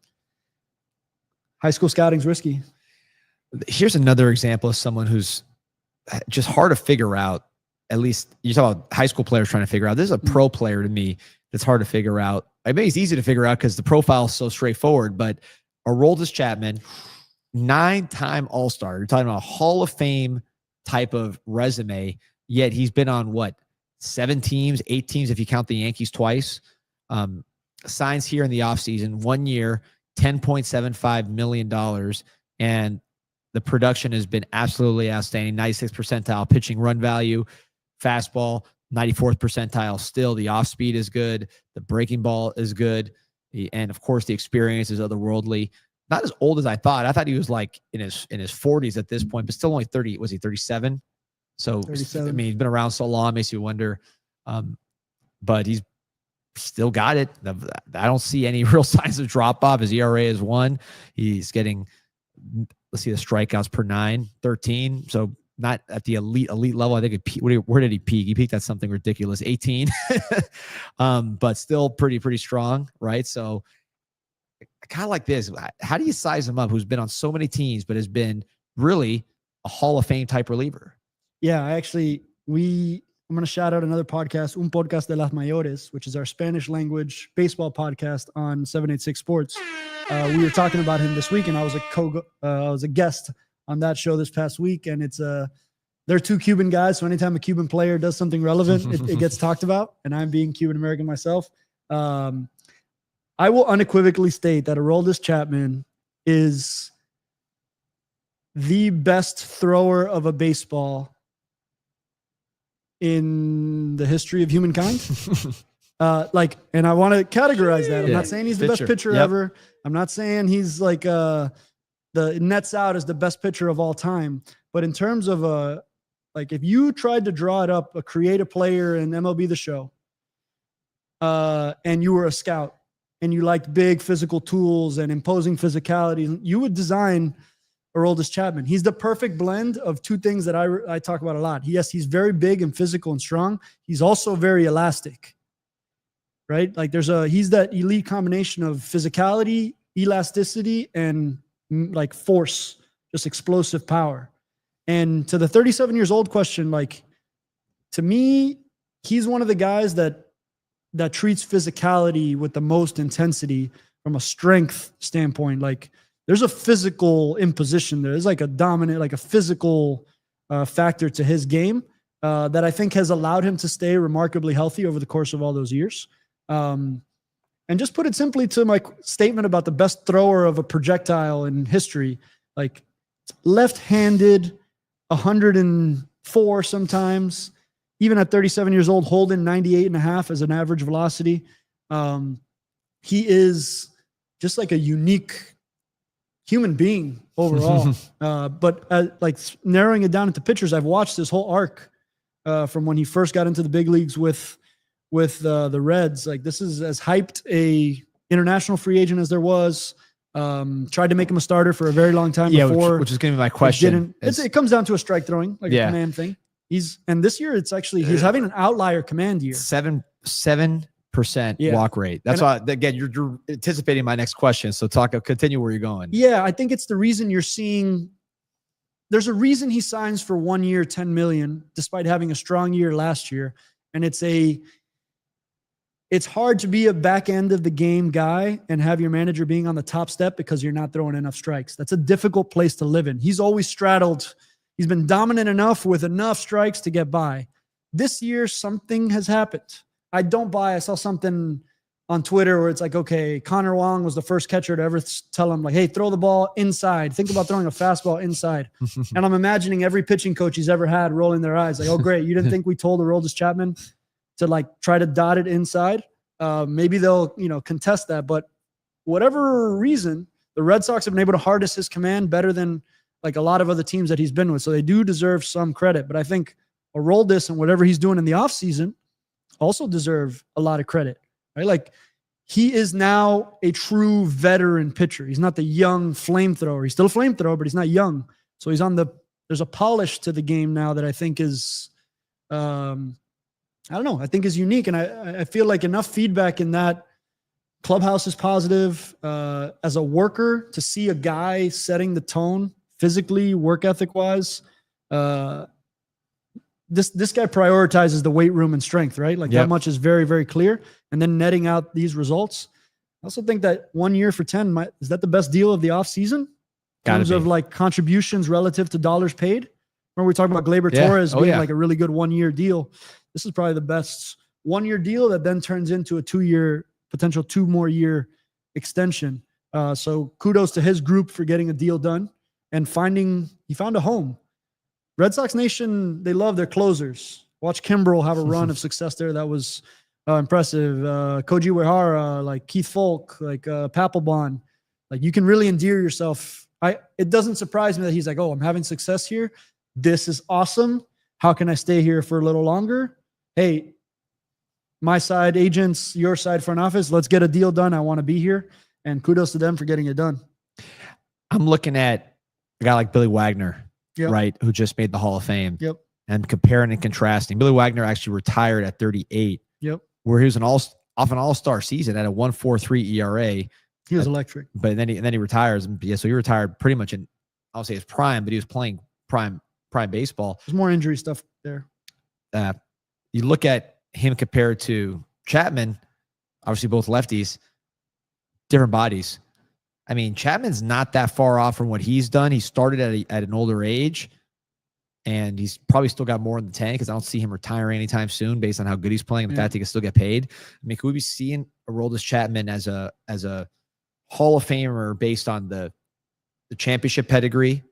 high school scouting's risky. Here's another example of someone who's just hard to figure out. At least you talk about high school players trying to figure out. This is a pro player to me that's hard to figure out. I mean, it's easy to figure out because the profile is so straightforward, but Aroldis Chapman, 9-time All-Star. You're talking about a Hall of Fame type of resume, yet he's been on 7 teams, 8 teams if you count the Yankees twice. Signs here in the offseason, 1 year, $10.75 million. And the production has been absolutely outstanding. 96th percentile pitching run value, fastball, 94th percentile still. The off speed is good. The breaking ball is good. And of course, the experience is otherworldly. Not as old as I thought. I thought he was in his 40s at this point, but still only 30. Was he 37? So, 37. I mean, he's been around so long, makes you wonder. But he's still got it. I don't see any real signs of drop off. His ERA is 1. He's getting, let's see, the strikeouts per 9, 13. So not at the elite level. I think where did he peak? He peaked at something ridiculous, 18. But still pretty strong, right? So I kind of like this. How do you size him up? Who's been on so many teams, but has been really a Hall of Fame type reliever? Yeah, I'm going to shout out another podcast, Un Podcast de las Mayores, which is our Spanish language baseball podcast on 786 Sports. We were talking about him this week, and I was a guest on that show this past week. And they're 2 Cuban guys. So anytime a Cuban player does something relevant, it gets talked about. And I'm being Cuban American myself. I will unequivocally state that Aroldis Chapman is the best thrower of a baseball in the history of humankind. And I want to categorize that. I'm not saying he's the best pitcher ever. I'm not saying he's the nets out as the best pitcher of all time. But in terms of if you tried to draw it up, create a player in MLB The Show, and you were a scout, and you liked big physical tools and imposing physicality, you would design Aroldis Chapman. He's the perfect blend of two things that I talk about a lot. Yes, he's very big and physical and strong. He's also very elastic, right? Like he's that elite combination of physicality, elasticity, and like force, just explosive power. And to the 37 years old question, like, to me, he's one of the guys that treats physicality with the most intensity from a strength standpoint. Like, there's a physical imposition there. There's like a dominant, like a physical factor to his game that I think has allowed him to stay remarkably healthy over the course of all those years. And just put it simply, to my statement about the best thrower of a projectile in history, like, left-handed, 104 sometimes, even at 37 years old, holding 98.5 as an average velocity. He is just like a unique human being overall. But like, narrowing it down into pitchers, I've watched this whole arc from when he first got into the big leagues with the Reds. Like, this is as hyped a international free agent as there was. Tried to make him a starter for a very long time before. Which is going to be my question. It comes down to a strike throwing, like a command thing. And this year he's having an outlier command year. 7% walk rate. That's why, again, you're anticipating my next question. So continue where you're going. Yeah, I think it's the reason you're seeing. There's a reason he signs for 1 year, $10 million, despite having a strong year last year. And it's hard to be a back end of the game guy and have your manager being on the top step because you're not throwing enough strikes. That's a difficult place to live in. He's always straddled. He's been dominant enough with enough strikes to get by. This year, something has happened. I don't buy. I saw something on Twitter where it's like, okay, Connor Wong was the first catcher to ever tell him, like, hey, throw the ball inside. Think about throwing a fastball inside. And I'm imagining every pitching coach he's ever had rolling their eyes like, oh, great. You didn't think we told Aroldis Chapman to, like, try to dot it inside? Maybe they'll, contest that. But whatever reason, the Red Sox have been able to harness his command better than, like, a lot of other teams that he's been with. So they do deserve some credit. But I think Aroldis and whatever he's doing in the offseason also deserve a lot of credit, right? Like, he is now a true veteran pitcher. He's not the young flamethrower. He's still a flamethrower, but he's not young. So there's a polish to the game now that I think is, I don't know, I think is unique. And I feel like enough feedback in that clubhouse is positive. As a worker, to see a guy setting the tone physically, work ethic wise, this guy prioritizes the weight room and strength, right? Like, that much is very, very clear. And then netting out these results. I also think that 1 year for 10, is that the best deal of the offseason? In terms of, like, contributions relative to dollars paid? Remember we talked about Gleyber Torres being like a really good 1 year deal. This is probably the best 1 year deal that then turns into a potential 2 more year extension. So kudos to his group for getting a deal done and he found a home. Red Sox Nation, they love their closers. Watch Kimbrel have a run of success there. That was impressive. Koji Uehara, like Keith Folk, like Papelbon. Like, you can really endear yourself. It doesn't surprise me that he's like, oh, I'm having success here. This is awesome. How can I stay here for a little longer? Hey, my side agents, your side front office, let's get a deal done. I want to be here. And kudos to them for getting it done. I'm looking at a guy like Billy Wagner, right, who just made the Hall of Fame. And comparing and contrasting. Billy Wagner actually retired at 38. Where he was off an all-star season at a 1.43 ERA. He was electric. But then he retires. Yeah, so he retired pretty much in, I'll say his prime, but he was playing prime baseball. There's more injury stuff there. You look at him compared to Chapman, obviously both lefties, different bodies. I mean, Chapman's not that far off from what he's done. He started at an older age, and he's probably still got more in the tank because I don't see him retiring anytime soon based on how good he's playing and the fact he can still get paid. I mean, could we be seeing Aroldis Chapman as a Hall of Famer based on the championship pedigree?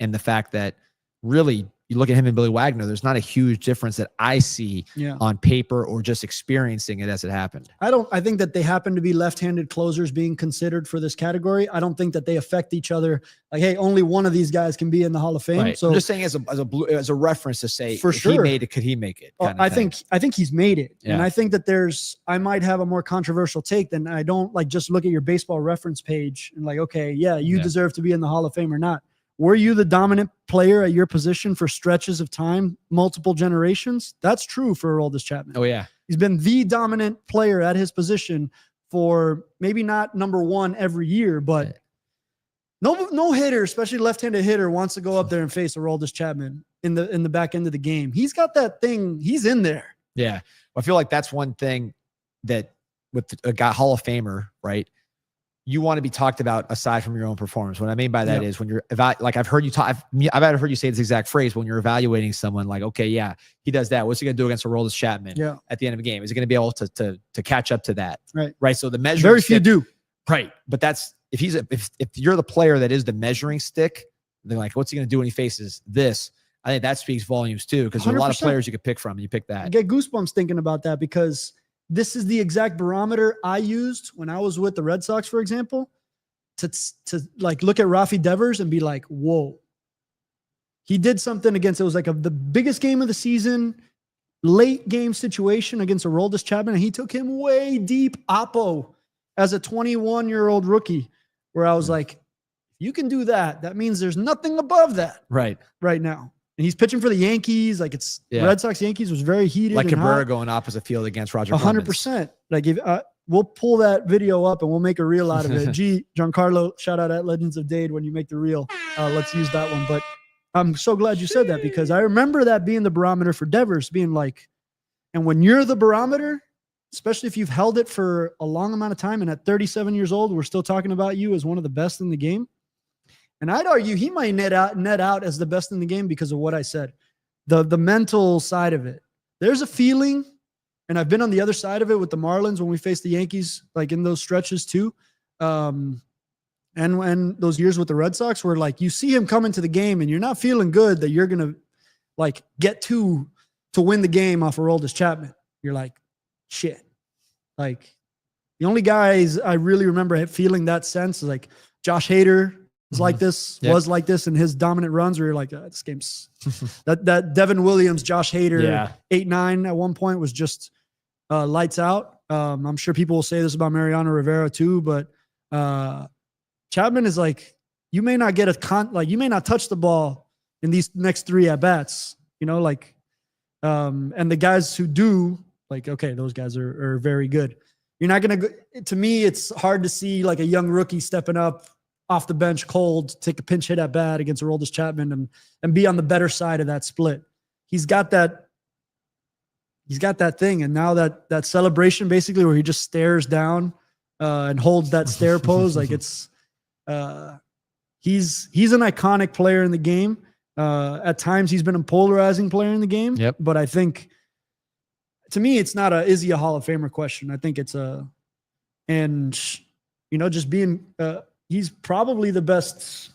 And the fact that really, you look at him and Billy Wagner, there's not a huge difference that I see on paper or just experiencing it as it happened. I think that they happen to be left-handed closers being considered for this category. I don't think that they affect each other. Like, hey, only one of these guys can be in the Hall of Fame. Right. So I'm just saying as a reference to say, for if sure, he made it, could he make it? I think he's made it. Yeah. And I think that I might have a more controversial take than I don't like just look at your baseball reference page and like, okay, yeah, you deserve to be in the Hall of Fame or not. Were you the dominant player at your position for stretches of time, multiple generations? That's true for Aroldis Chapman. Oh, yeah. He's been the dominant player at his position for maybe not number one every year, but no hitter, especially left-handed hitter, wants to go up there and face Aroldis Chapman in the back end of the game. He's got that thing. He's in there. Yeah. I feel like that's one thing that with a guy Hall of Famer, right? You want to be talked about aside from your own performance. What I mean by that is when you're like, I've heard you talk, I've heard you say this exact phrase when you're evaluating someone like, okay, yeah, he does that. What's he going to do against Aroldis Chapman at the end of a game? Is he going to be able to catch up to that? Right. So the measuring very few do. Right. But that's, if you're the player that is the measuring stick, they're like, what's he going to do when he faces this? I think that speaks volumes too, because there's a lot of players you could pick from and you pick that. I get goosebumps thinking about that because this is the exact barometer I used when I was with the Red Sox, for example, to like look at Rafi Devers and be like, whoa, he did something against, it was like the biggest game of the season, late game situation against Aroldis Chapman. And he took him way deep oppo as a 21-year-old rookie, where I was like, you can do that. That means there's nothing above that right now. And he's pitching for the Yankees. Like Red Sox Yankees was very heated. Like Cabrera going opposite field against Roger. 100%. Like we'll pull that video up and we'll make a reel out of it. Gee, Giancarlo, shout out at Legends of Dade when you make the reel. Let's use that one. But I'm so glad you said that because I remember that being the barometer for Devers, being like, and when you're the barometer, especially if you've held it for a long amount of time, and at 37 years old, we're still talking about you as one of the best in the game. And I'd argue he might net out as the best in the game because of what I said, the mental side of it. There's a feeling, and I've been on the other side of it with the Marlins when we faced the Yankees, like in those stretches too. And when those years with the Red Sox where like you see him come into the game and you're not feeling good that you're going to like get to win the game off of Aroldis Chapman. You're like, shit. Like the only guys I really remember feeling that sense is like Josh Hader was like this, was like this in his dominant runs where you're like, this game's that Devin Williams, Josh Hader, 8-9 at one point was just lights out. I'm sure people will say this about Mariano Rivera too, but Chapman is like, you may not get you may not touch the ball in these next 3 at bats, you know, like, and the guys who do, like, okay, those guys are very good. You're not going to me, it's hard to see like a young rookie stepping up off the bench cold, take a pinch hit at bat against Aroldis Chapman and be on the better side of that split. He's got that thing. And now that celebration basically where he just stares down and holds that stare pose. Like it's, he's an iconic player in the game. At times he's been a polarizing player in the game, but I think to me, it's not is he a Hall of Famer question. I think it's just being, he's probably the best.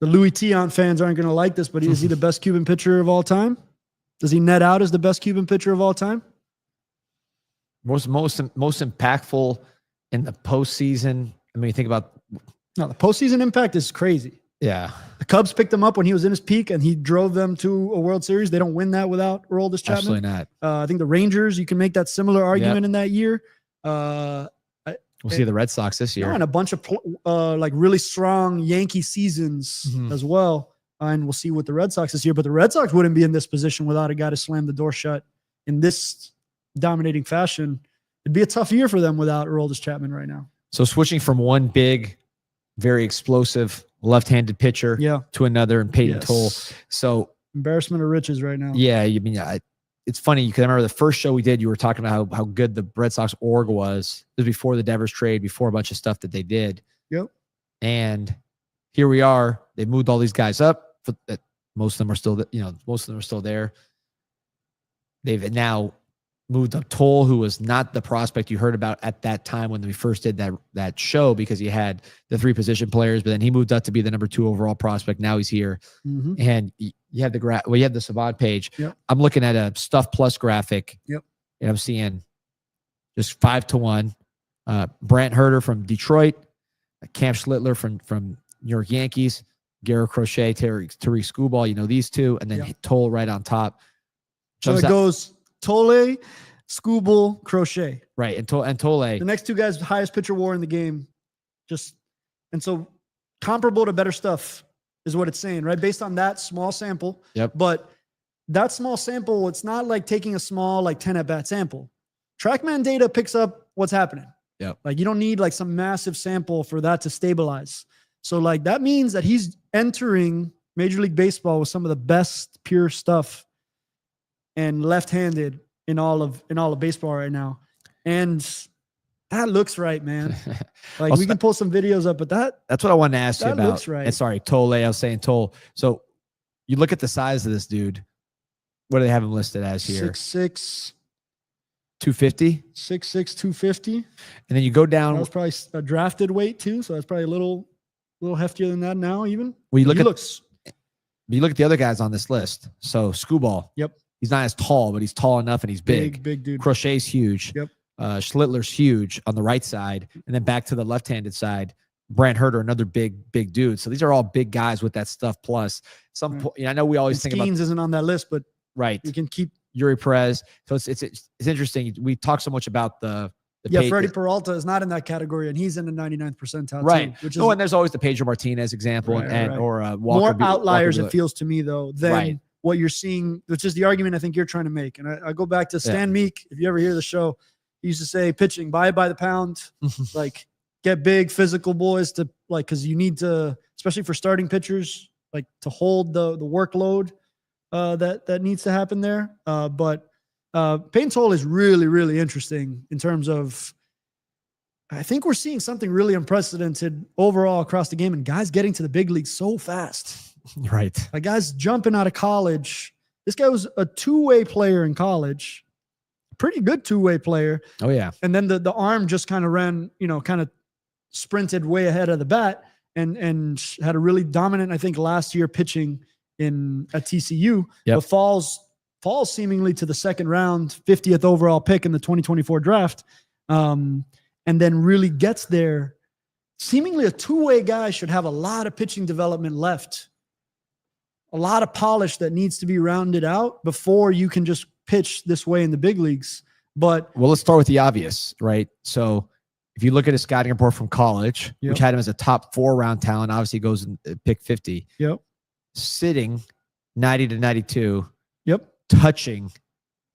The Louis Tiant fans aren't going to like this, but is he the best Cuban pitcher of all time? Does he net out as the best Cuban pitcher of all time? Most impactful in the postseason. I mean, you think about the postseason impact is crazy. Yeah. The Cubs picked him up when he was in his peak and he drove them to a World Series. They don't win that without Aroldis Chapman. Absolutely not. I think the Rangers, you can make that similar argument in that year. We'll see the Red Sox this year. And a bunch of like really strong Yankee seasons as well. And we'll see with the Red Sox this year. But the Red Sox wouldn't be in this position without a guy to slam the door shut in this dominating fashion. It'd be a tough year for them without Aroldis Chapman right now. So switching from one big, very explosive left-handed pitcher to another and Payton Tolle. So embarrassment of riches right now. Yeah. You mean, it's funny because I remember the first show we did, you were talking about how good the Red Sox org was. It was before the Devers trade, before a bunch of stuff that they did. Yep. And here we are. They moved all these guys up. Most of them are still, most of them are still there. They've now moved up Tolle, who was not the prospect you heard about at that time when we first did that show, because he had the 3 position players, but then he moved up to be the number 2 overall prospect. Now he's here. And you have you have the Savant page. Yep. I'm looking at a Stuff Plus graphic. Yep. And I'm seeing just 5-1. Brant Herter from Detroit, Cam Schlittler from New York Yankees, Garrett Crochet, Tariq Skubal, you know, these 2, and then Tolle right on top. So it goes Tolle, Skubal, Crochet. Right. And Tolle. The next 2 guys, highest pitcher WAR in the game. And so comparable to better stuff is what it's saying, right? Based on that small sample. Yep. But that small sample, it's not like taking a small, like 10 at-bat sample. TrackMan data picks up what's happening. Yep. Like you don't need like some massive sample for that to stabilize. So like that means that he's entering Major League Baseball with some of the best pure stuff and left-handed in all of baseball right now. And that looks right, man. Like we can pull some videos up, but that's what I wanted to ask you about. That looks right. And sorry, Tolle, I was saying Tolle. So you look at the size of this dude. What do they have him listed as here? 6'6", 250. 6'6", 250. And then you go down. That was probably a drafted weight too, so that's probably a little heftier than that now even. Well, you look at the other guys on this list. So Skubal. Yep. He's not as tall, but he's tall enough and he's big. Big dude. Crochet's huge. Yep. Schlittler's huge on the right side. And then back to the left-handed side, Brant Herter, another big dude. So these are all big guys with that stuff. Plus I know we always think about Skeens isn't on that list, but right. You can keep Yuri Perez. So it's interesting. We talk so much about the Freddie Peralta is not in that category, and he's in the 99th percentile right. too, which and there's always the Pedro Martinez example or Walker. More outliers, it feels to me though, than right. what you're seeing, which is the argument I think you're trying to make. And I go back to Stan Meek. If you ever hear the show, he used to say pitching, buy it by the pound, like get big physical boys to like, cause you need to, especially for starting pitchers, like to hold the workload that needs to happen there. But Payton Tolle is really, really interesting in terms of, I think we're seeing something really unprecedented overall across the game and guys getting to the big leagues so fast. Right. Like guys jumping out of college. This guy was a 2-way player in college, pretty good 2-way player. Oh yeah. And then the arm just kind of ran, kind of sprinted way ahead of the bat and had a really dominant, I think last year pitching at TCU, but falls seemingly to the second round, 50th overall pick in the 2024 draft. And then really gets there. Seemingly a 2-way guy should have a lot of pitching development left, a lot of polish that needs to be rounded out before you can just pitch this way in the big leagues. But let's start with the obvious, right? So if you look at his scouting report from college, which had him as a top 4-round talent, obviously goes in pick 50. Yep. Sitting 90 to 92. Yep. Touching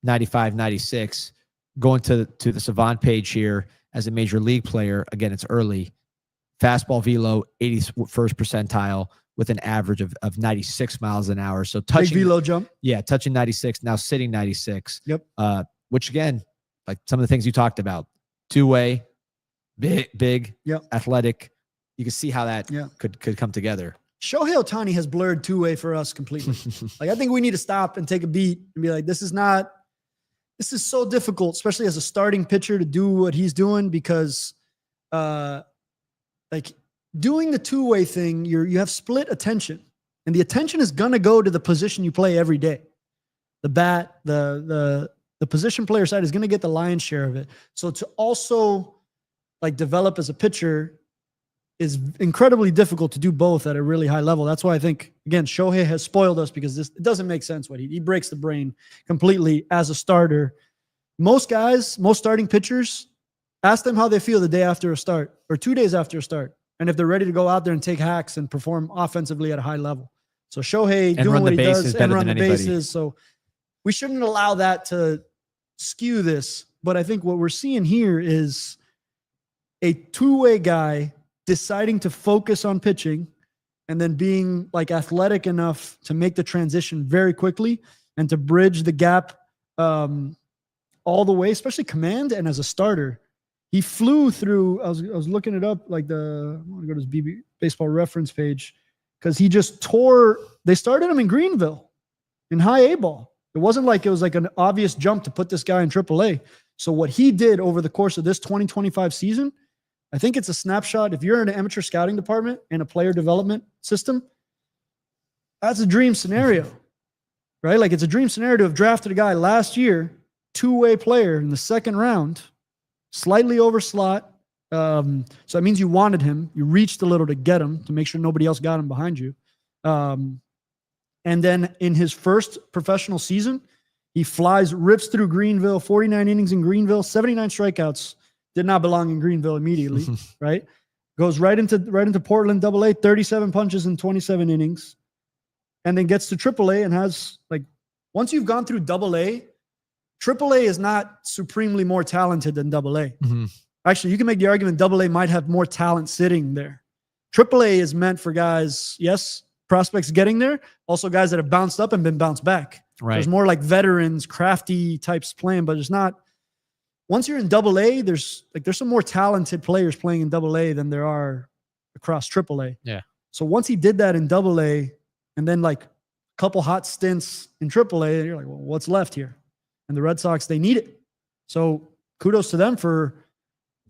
95, 96. Going to the Savant page here as a major league player. Again, it's early. Fastball velo, 81st percentile with an average of 96 miles an hour. So touching big velo jump. Yeah, touching 96, now sitting 96. Yep. Which again, like some of the things you talked about, 2-way, big, athletic. You can see how that could come together. Shohei Ohtani has blurred 2-way for us completely. Like I think we need to stop and take a beat and be like, this is so difficult, especially as a starting pitcher to do what he's doing because like doing the 2-way thing, you have split attention and the attention is going to go to the position you play every day. The bat, the position player side is going to get the lion's share of it. So to also like develop as a pitcher is incredibly difficult to do both at a really high level. That's why I think, again, Shohei has spoiled us because it doesn't make sense what he breaks the brain completely as a starter. Most starting pitchers, ask them how they feel the day after a start or 2 days after a start. And if they're ready to go out there and take hacks and perform offensively at a high level. So Shohei doing what he does and run the bases. So we shouldn't allow that to skew this. But I think what we're seeing here is a 2-way guy deciding to focus on pitching and then being like athletic enough to make the transition very quickly and to bridge the gap all the way, especially command and as a starter. He flew through, I was looking it up, like I want to go to his BB baseball reference page because he just they started him in Greenville in high A ball. It wasn't like it was like an obvious jump to put this guy in AAA. So what he did over the course of this 2025 season, I think it's a snapshot. If you're in an amateur scouting department and a player development system, that's a dream scenario, right? Like it's a dream scenario to have drafted a guy last year, two-way player in the second round, slightly over slot. So that means you wanted him. You reached a little to get him to make sure nobody else got him behind you. And then in his first professional season, he rips through Greenville, 49 innings in Greenville, 79 strikeouts. Did not belong in Greenville immediately, right? Goes right into Portland AA, 37 punches in 27 innings, and then gets to AAA and has like, once you've gone through AA, AAA is not supremely more talented than AA. Actually, you can make the argument AA might have more talent sitting there. AAA is meant for guys, yes, prospects getting there, also guys that have bounced up and been bounced back. Right. There's more like veterans, crafty types playing, but it's not. Once you're in AA, there's some more talented players playing in AA than there are across AAA. Yeah. So once he did that in AA, and then like a couple hot stints in AAA, you're like, well, what's left here? And the Red Sox, they need it. So kudos to them for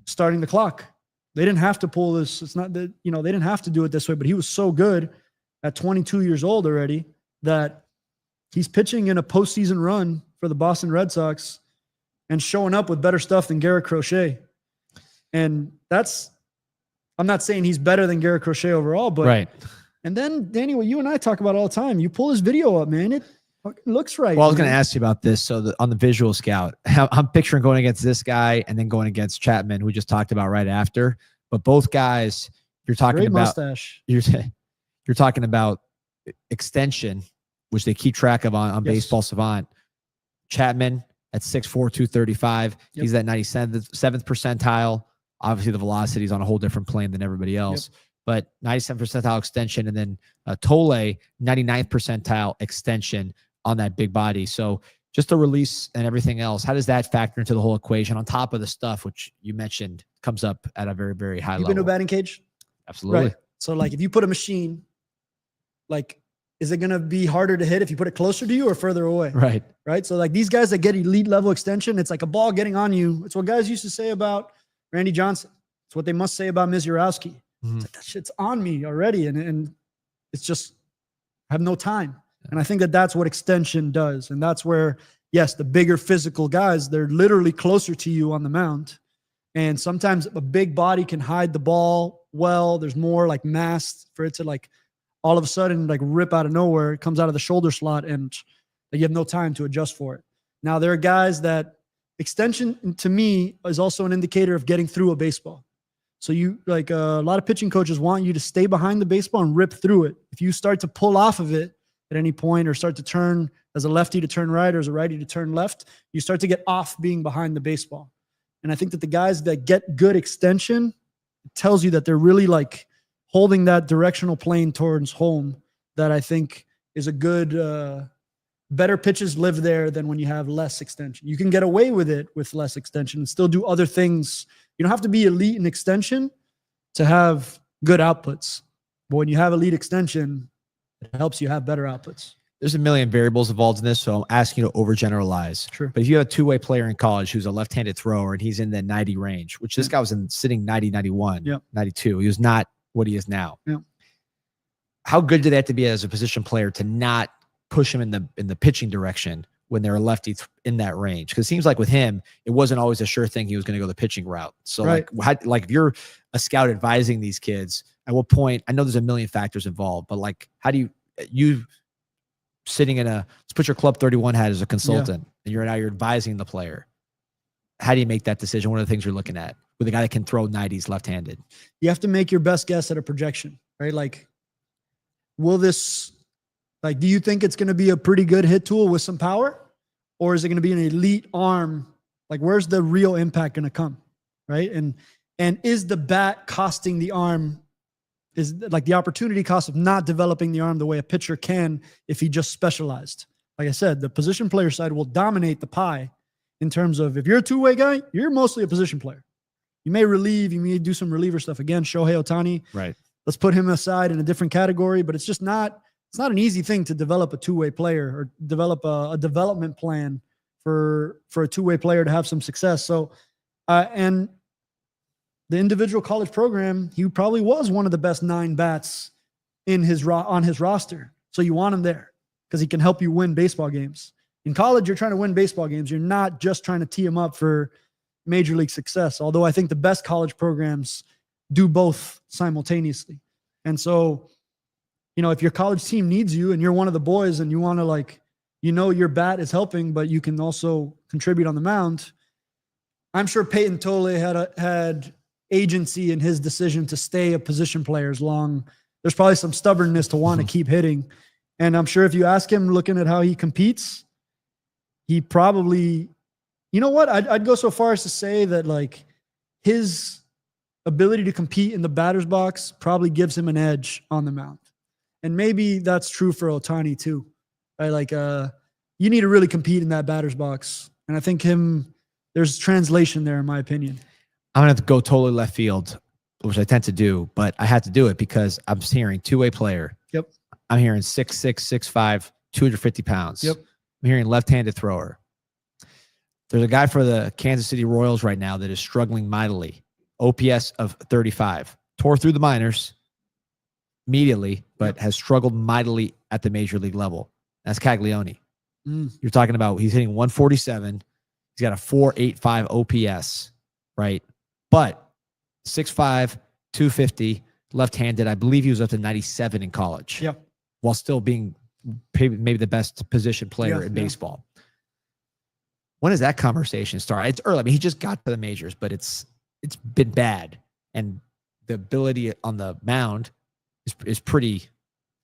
starting the clock. They didn't have to pull this. It's not that, they didn't have to do it this way, but he was so good at 22 years old already that he's pitching in a postseason run for the Boston Red Sox and showing up with better stuff than Garrett Crochet. And I'm not saying he's better than Garrett Crochet overall, but right. And then Danny, what you and I talk about all the time, you pull his video up, man. It looks right. Well, I was going to ask you about this. So on the visual scout, I'm picturing going against this guy and then going against Chapman, who we just talked about right after. But both guys, you're talking Great about mustache. You're talking about extension, which they keep track of on Yes. Baseball Savant. Chapman at 6'4", 235. Yep. He's that 97th percentile. Obviously, the velocity is on a whole different plane than everybody else. Yep. But 97th percentile extension, and then Tolle, 99th percentile extension on that big body. So just the release and everything else, how does that factor into the whole equation on top of the stuff which you mentioned comes up at a very, very high level? You've been to a batting cage? Absolutely. Right. So like if you put a machine, like, is it going to be harder to hit if you put it closer to you or further away? Right. Right. So like these guys that get elite level extension, it's like a ball getting on you. It's what guys used to say about Randy Johnson. It's what they must say about Mizurowski. It's like, that shit's on me already. And it's just, I have no time. And I think that that's what extension does. And that's where, yes, the bigger physical guys, they're literally closer to you on the mound. And sometimes a big body can hide the ball well. There's more like mass for it to like all of a sudden like rip out of nowhere. It comes out of the shoulder slot and you have no time to adjust for it. Now there are guys that extension to me is also an indicator of getting through a baseball. So you like a lot of pitching coaches want you to stay behind the baseball and rip through it. If you start to pull off of it at any point or start to turn as a lefty to turn right or as a righty to turn left, you start to get off being behind the baseball. And I think that the guys that get good extension, it tells you that they're really like holding that directional plane towards home. That I think is a good, better pitches live there than when you have less extension. You can get away with it with less extension and still do other things. You don't have to be elite in extension to have good outputs. But when you have elite extension, it helps you have better outputs. There's a million variables involved in this, so I'm asking you to overgeneralize. True. But if you have a two-way player in college who's a left-handed thrower and he's in the 90 range, which this guy was sitting 90, 91, 92. He was not what he is now. Yeah. How good do they have to be as a position player to not push him in the pitching direction when they're a lefty in that range? Because it seems like with him, it wasn't always a sure thing he was going to go the pitching route. So right. like if you're a scout advising these kids, at what point, I know there's a million factors involved, but like, how do you sitting in let's put your Club 31 hat as a consultant and you're advising the player. How do you make that decision? What are the things you're looking at with a guy that can throw 90s left-handed? You have to make your best guess at a projection, right? Like, do you think it's going to be a pretty good hit tool with some power? Or is it going to be an elite arm? Like, where's the real impact going to come? Right. And is the bat costing the arm? Is like the opportunity cost of not developing the arm the way a pitcher can if he just specialized. Like I said, the position player side will dominate the pie in terms of if you're a two-way guy, you're mostly a position player. You may relieve, you may do some reliever stuff. Again, Shohei Ohtani. Right. Let's put him aside in a different category, but it's just not it's not an easy thing to develop a two-way player or develop a development plan for a two-way player to have some success. So, and the individual college program, he probably was one of the best 9 bats on his roster. So you want him there because he can help you win baseball games. In college, you're trying to win baseball games. You're not just trying to tee him up for major league success. Although I think the best college programs do both simultaneously. And so, if your college team needs you and you're one of the boys and you want to your bat is helping, but you can also contribute on the mound. I'm sure Payton Tolle had agency in his decision to stay a position player as long. There's probably some stubbornness to want to keep hitting. And I'm sure if you ask him, looking at how he competes, he probably, I'd go so far as to say that his ability to compete in the batter's box probably gives him an edge on the mound. And maybe that's true for Ohtani too. Right? You need to really compete in that batter's box. And I think there's translation there in my opinion. I'm going to have to go totally left field, which I tend to do, but I had to do it because I'm hearing two-way player. Yep. I'm hearing 6'6", 6'5", 250 pounds. Yep. I'm hearing left-handed thrower. There's a guy for the Kansas City Royals right now that is struggling mightily. OPS of 35. Tore through the minors immediately, but has struggled mightily at the major league level. That's Caglione. You're talking about he's hitting 147. He's got a 4.85 OPS, right? But 6'5", 250, left-handed. I believe he was up to 97 in college. Yep. While still being maybe the best position player in baseball. When does that conversation start? It's early. I mean, he just got to the majors, but it's been bad. And the ability on the mound is pretty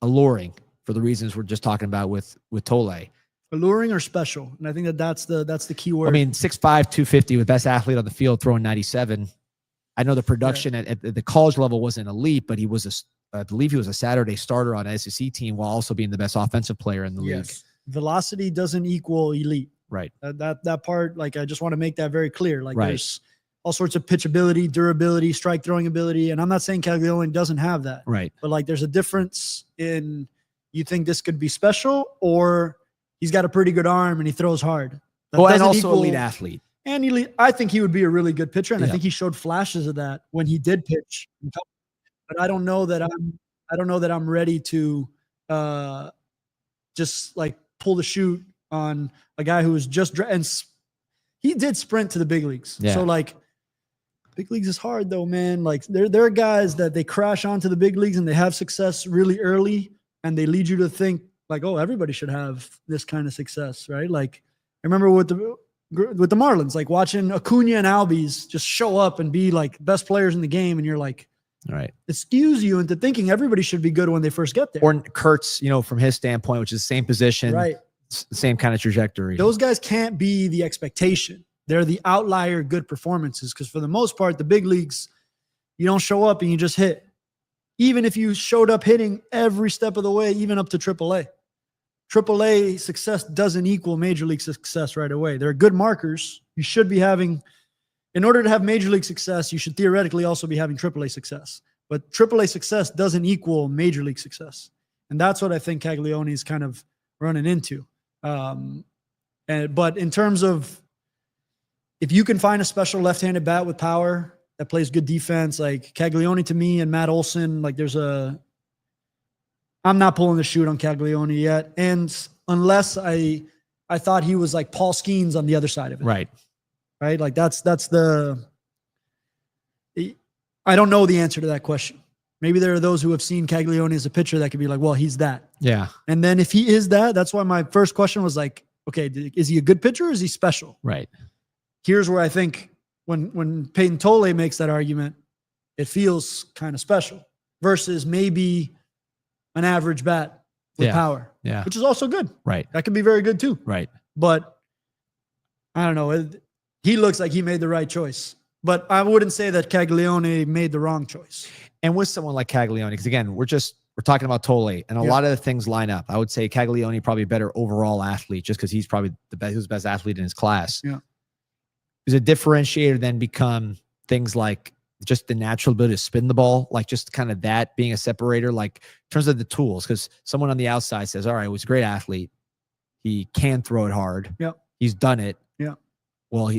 alluring for the reasons we're just talking about with Tolle. Alluring or special? And I think that's the key word. I mean, 6'5", 250 with best athlete on the field throwing 97. I know the production at the college level wasn't elite, but I believe he was a Saturday starter on an SEC team while also being the best offensive player in the league. Velocity doesn't equal elite. Right. That part, I just want to make that very clear. There's all sorts of pitchability, durability, strike throwing ability. And I'm not saying Caglione doesn't have that. Right. But there's a difference in, you think this could be special, or he's got a pretty good arm and he throws hard. And also elite athlete. And elite. I think he would be a really good pitcher. And I think he showed flashes of that when he did pitch. But I don't know that I'm ready to just pull the chute on a guy who was just and he did sprint to the big leagues. Yeah. So big leagues is hard though, man. There are guys that they crash onto the big leagues and they have success really early, and they lead you to think oh, everybody should have this kind of success, right? I remember with the Marlins, watching Acuna and Albies just show up and be best players in the game, and you're right. It skews you into thinking everybody should be good when they first get there. Or Kurtz, from his standpoint, which is the same position, right? Same kind of trajectory. Those guys can't be the expectation. They're the outlier good performances, because for the most part, the big leagues, you don't show up and you just hit. Even if you showed up hitting every step of the way, even up to AAA. AAA success doesn't equal major league success right away. There are good markers. You should be having, in order to have major league success, you should theoretically also be having AAA success. But AAA success doesn't equal major league success. And that's what I think Caglione is kind of running into. But in terms of, if you can find a special left-handed bat with power that plays good defense, Caglione to me and Matt Olson, I'm not pulling the chute on Caglione yet. And unless I thought he was Paul Skeens on the other side of it. Right. Right. I don't know the answer to that question. Maybe there are those who have seen Caglione as a pitcher that could be well, he's that. Yeah. And then if he is that, that's why my first question was okay, is he a good pitcher or is he special? Right. Here's where I think when Payton Tolle makes that argument, it feels kind of special versus maybe an average bat with power, which is also good. Right. That could be very good too. Right. But I don't know. He looks like he made the right choice, but I wouldn't say that Caglione made the wrong choice. And with someone like Caglione, because again, we're talking about Tolle, and a lot of the things line up. I would say Caglione probably a better overall athlete, just because he's probably he was the best athlete in his class. Yeah. Does a differentiator then become things like just the natural ability to spin the ball, like just kind of that being a separator, like in terms of the tools, because someone on the outside says, all right, well, he's a great athlete. He can throw it hard. Yep. He's done it. Yeah. Well,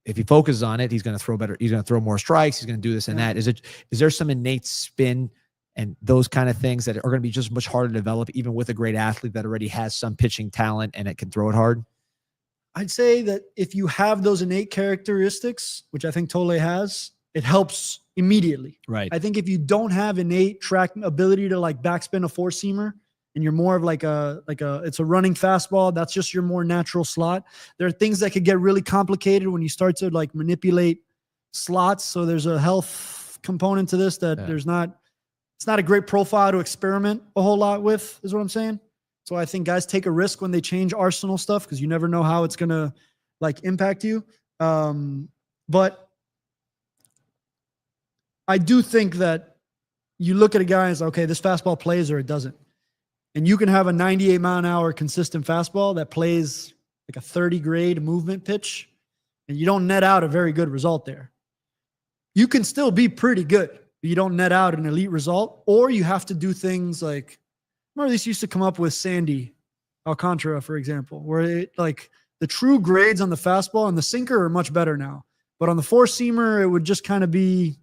if he focuses on it, he's going to throw better. He's going to throw more strikes. He's going to do this and that. Is there some innate spin and those kind of things that are going to be just much harder to develop, even with a great athlete that already has some pitching talent and it can throw it hard? I'd say that if you have those innate characteristics, which I think Tolle has, it helps immediately. Right. I think if you don't have innate track ability to like backspin a four-seamer and you're more of it's a running fastball, that's just your more natural slot. There are things that could get really complicated when you start to like manipulate slots. So there's a health component to this that it's not a great profile to experiment a whole lot with, is what I'm saying. So I think guys take a risk when they change arsenal stuff because you never know how it's going to like impact you. But I do think that you look at a guy and say, okay, this fastball plays or it doesn't. And you can have a 98 mile an hour consistent fastball that plays like a 30 grade movement pitch, and you don't net out a very good result there. You can still be pretty good, but you don't net out an elite result, or you have to do things like, remember this used to come up with Sandy Alcantara, for example, where it like the true grades on the fastball and the sinker are much better now. But on the four-seamer, it would just kind of be,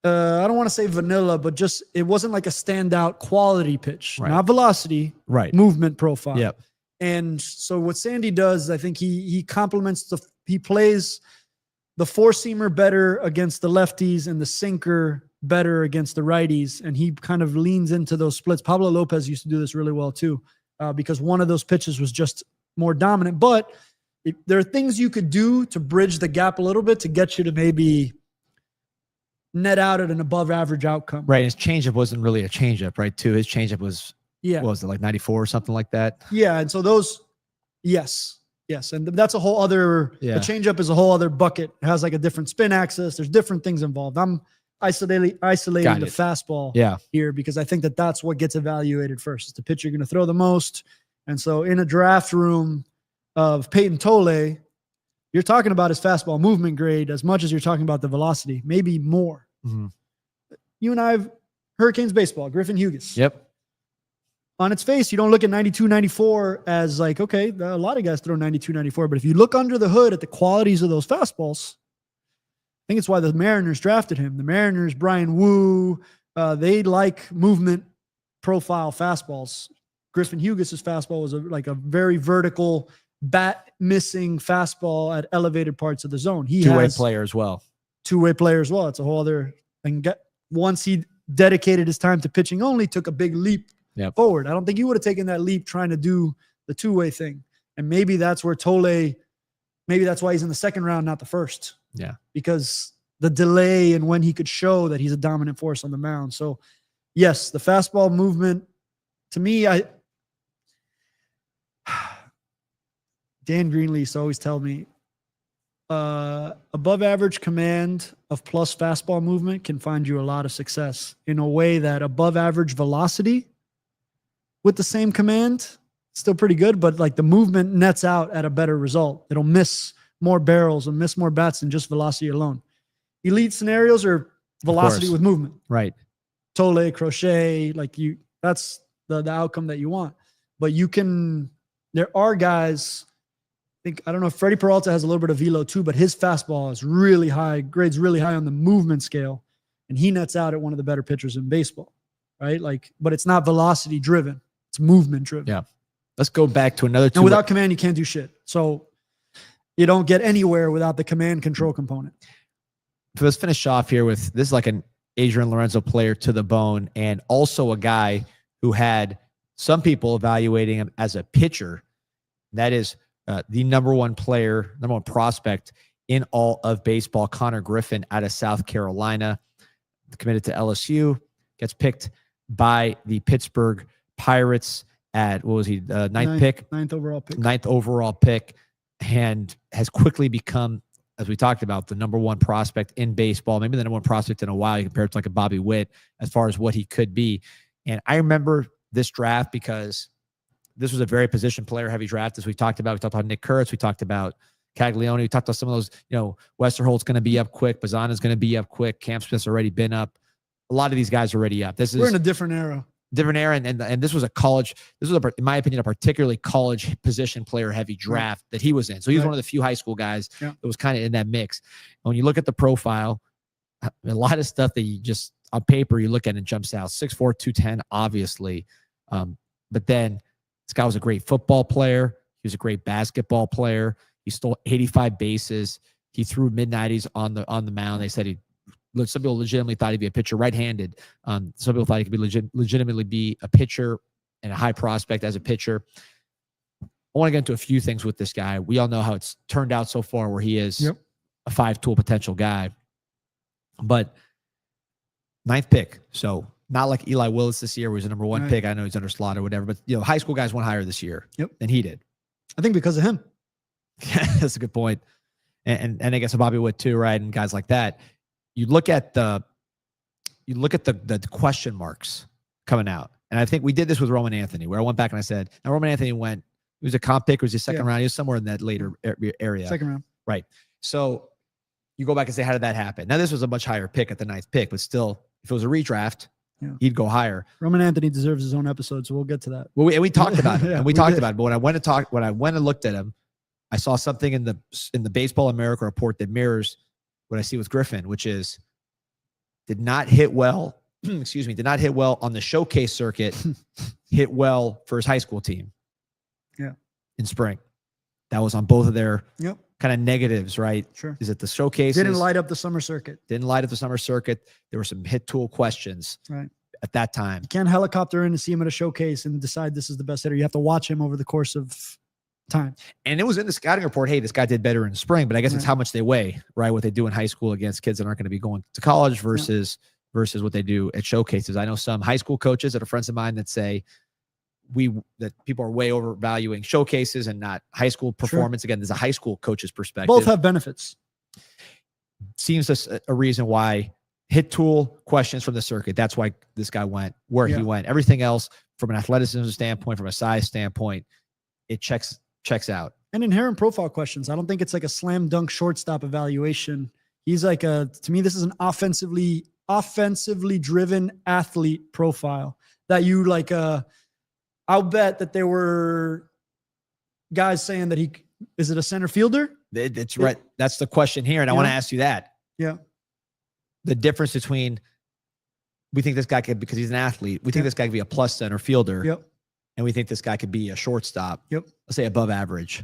I don't want to say vanilla, but just it wasn't like a standout quality pitch, right. Not velocity, right? Movement profile. Yep. And so what Sandy does, I think he complements he plays the four-seamer better against the lefties and the sinker better against the righties, and he kind of leans into those splits. Pablo Lopez used to do this really well too, because one of those pitches was just more dominant. But there are things you could do to bridge the gap a little bit to get you to maybe net out at an above average outcome. Right. His changeup wasn't really a changeup, right? Too. His changeup was, what was it, like 94 or something like that? Yeah. And so those, yes. And that's a whole other, the changeup is a whole other bucket. It has like a different spin axis. There's different things involved. I'm isolating the fastball here because I think that that's what gets evaluated first. It's the pitch you're going to throw the most. And so in a draft room of Payton Tolle, you're talking about his fastball movement grade as much as you're talking about the velocity, maybe more. Mm-hmm. You and I have Hurricanes baseball, Griffin Hughes. Yep. On its face, you don't look at 92, 94 as like, okay, a lot of guys throw 92, 94. But if you look under the hood at the qualities of those fastballs, I think it's why the Mariners drafted him. The Mariners, Brian Wu, they like movement profile fastballs. Griffin Hughes' fastball was like a very vertical, bat missing fastball at elevated parts of the zone. Two-way player as well. Two-way player as well. It's a whole other thing. Once he dedicated his time to pitching only, took a big leap forward. I don't think he would have taken that leap trying to do the two-way thing. And maybe that's where Tolle, maybe that's why he's in the second round, not the first. Yeah. Because the delay and when he could show that he's a dominant force on the mound. So, yes, the fastball movement, to me, Dan Greenleaf always tell me, above average command of plus fastball movement can find you a lot of success in a way that above average velocity with the same command, still pretty good, but like the movement nets out at a better result. It'll miss more barrels and miss more bats than just velocity alone. Elite scenarios are velocity with movement. Right. Tolle, Crochet, that's the outcome that you want. But there are guys, I don't know if Freddie Peralta has a little bit of velo too, but his fastball is really high, grades really high on the movement scale, and he nets out at one of the better pitchers in baseball, right? But it's not velocity driven. It's movement driven. Yeah. Let's go back to another two. And without command, you can't do shit. So you don't get anywhere without the command control component. So let's finish off here with this is like an Adrian Lorenzo player to the bone, and also a guy who had some people evaluating him as a pitcher. That is the number one prospect in all of baseball, Konnor Griffin out of South Carolina, committed to LSU, gets picked by the Pittsburgh Pirates at, ninth overall pick, and has quickly become, as we talked about, the number one prospect in baseball, maybe the number one prospect in a while compared to like a Bobby Witt as far as what he could be. And I remember this draft because this was a very position player heavy draft, as we talked about. We talked about Nick Kurtz. We talked about Caglione. We talked about some of those, Westerholt's going to be up quick. Bazana's going to be up quick. Camp Smith's already been up. A lot of these guys are already up. We're in a different era. And this was a college, in my opinion, a particularly college position player heavy draft that he was in. So he was one of the few high school guys that was kind of in that mix. And when you look at the profile, a lot of stuff that you just on paper, you look at and jumps out. 6'4", 210, obviously. But then this guy was a great football player. He was a great basketball player. He stole 85 bases. He threw mid-90s on the mound. They said some people legitimately thought he'd be a pitcher right-handed. Some people thought he could be legitimately be a pitcher and a high prospect as a pitcher. I want to get into a few things with this guy. We all know how it's turned out so far where he is a 5-tool potential guy. But 9th pick. So not like Eli Willis this year, where he's a number 1 pick. I know he's under slot or whatever, but high school guys went higher this year than he did. I think because of him. That's a good point. And I guess Bobby Witt too, right? And guys like that. You look at the question marks coming out. And I think we did this with Roman Anthony, where I went back and I said, now Roman Anthony he was a comp pick, or was he second round? He was somewhere in that later area. Second round. Right. So you go back and say, how did that happen? Now, this was a much higher pick at the 9th pick, but still, if it was a redraft, he'd go higher. Roman Anthony deserves his own episode, so we'll get to that. Well, we talked about it. We talked about it. But when I went and looked at him, I saw something in the Baseball America report that mirrors what I see with Griffin, which is did not hit well on the showcase circuit, hit well for his high school team. Yeah. In spring. That was on both of their kind of negatives, right? Sure. Is it the showcases? Didn't light up the summer circuit. There were some hit tool questions at that time. You can't helicopter in to see him at a showcase and decide this is the best hitter. You have to watch him over the course of time. And it was in the scouting report, hey, this guy did better in the spring, but I guess it's how much they weigh, right? What they do in high school against kids that aren't going to be going to college versus what they do at showcases. I know some high school coaches that are friends of mine that say that people are way overvaluing showcases and not high school performance. Again, there's a high school coach's perspective. Both have benefits. Seems a reason why hit tool questions from the circuit. That's why this guy went where he went. Everything else from an athleticism standpoint, from a size standpoint, it checks out. And inherent profile questions. I don't think it's like a slam dunk shortstop evaluation. He's like to me, this is an offensively driven athlete profile that you like. I'll bet that there were guys saying that is it a center fielder? It's right. That's the question here. And I want to ask you that. Yeah. The difference between, we think this guy could, because he's an athlete, we think this guy could be a plus center fielder. Yep. And we think this guy could be a shortstop. Yep. Let's say above average.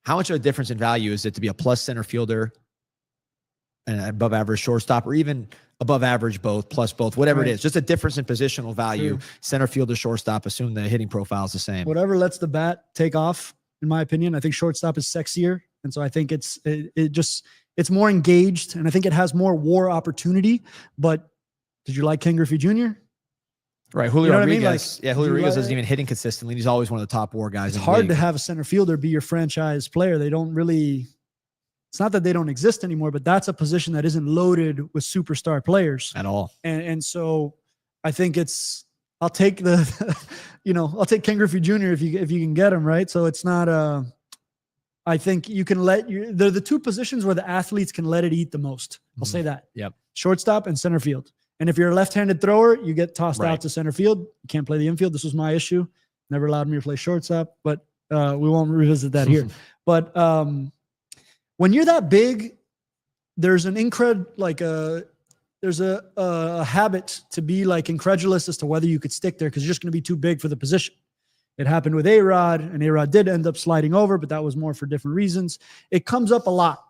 How much of a difference in value is it to be a plus center fielder and above average shortstop, or even above average both, plus both, whatever it is? Just a difference in positional value. True. Center fielder, shortstop, assume the hitting profile is the same. Whatever lets the bat take off, in my opinion. I think shortstop is sexier. And so I think it's more engaged, and I think it has more WAR opportunity. But did you like Ken Griffey Jr.? Right, Julio Rodriguez. Julio Rodriguez isn't even hitting consistently. He's always one of the top WAR guys. It's hard to have a center fielder be your franchise player. They don't really. It's not that they don't exist anymore, but that's a position that isn't loaded with superstar players at all. And so I think I'll take I'll take Ken Griffey Jr. if you can get him, right. So it's not I think you can they're the two positions where the athletes can let it eat the most. I'll say that. Yep. Shortstop and center field. And if you're a left-handed thrower, you get tossed out to center field. You can't play the infield. This was my issue. Never allowed me to play shortstop, but we won't revisit that here. But when you're that big, there's an there's a habit to be like incredulous as to whether you could stick there because you're just going to be too big for the position. It happened with A-Rod, and A-Rod did end up sliding over, but that was more for different reasons. It comes up a lot.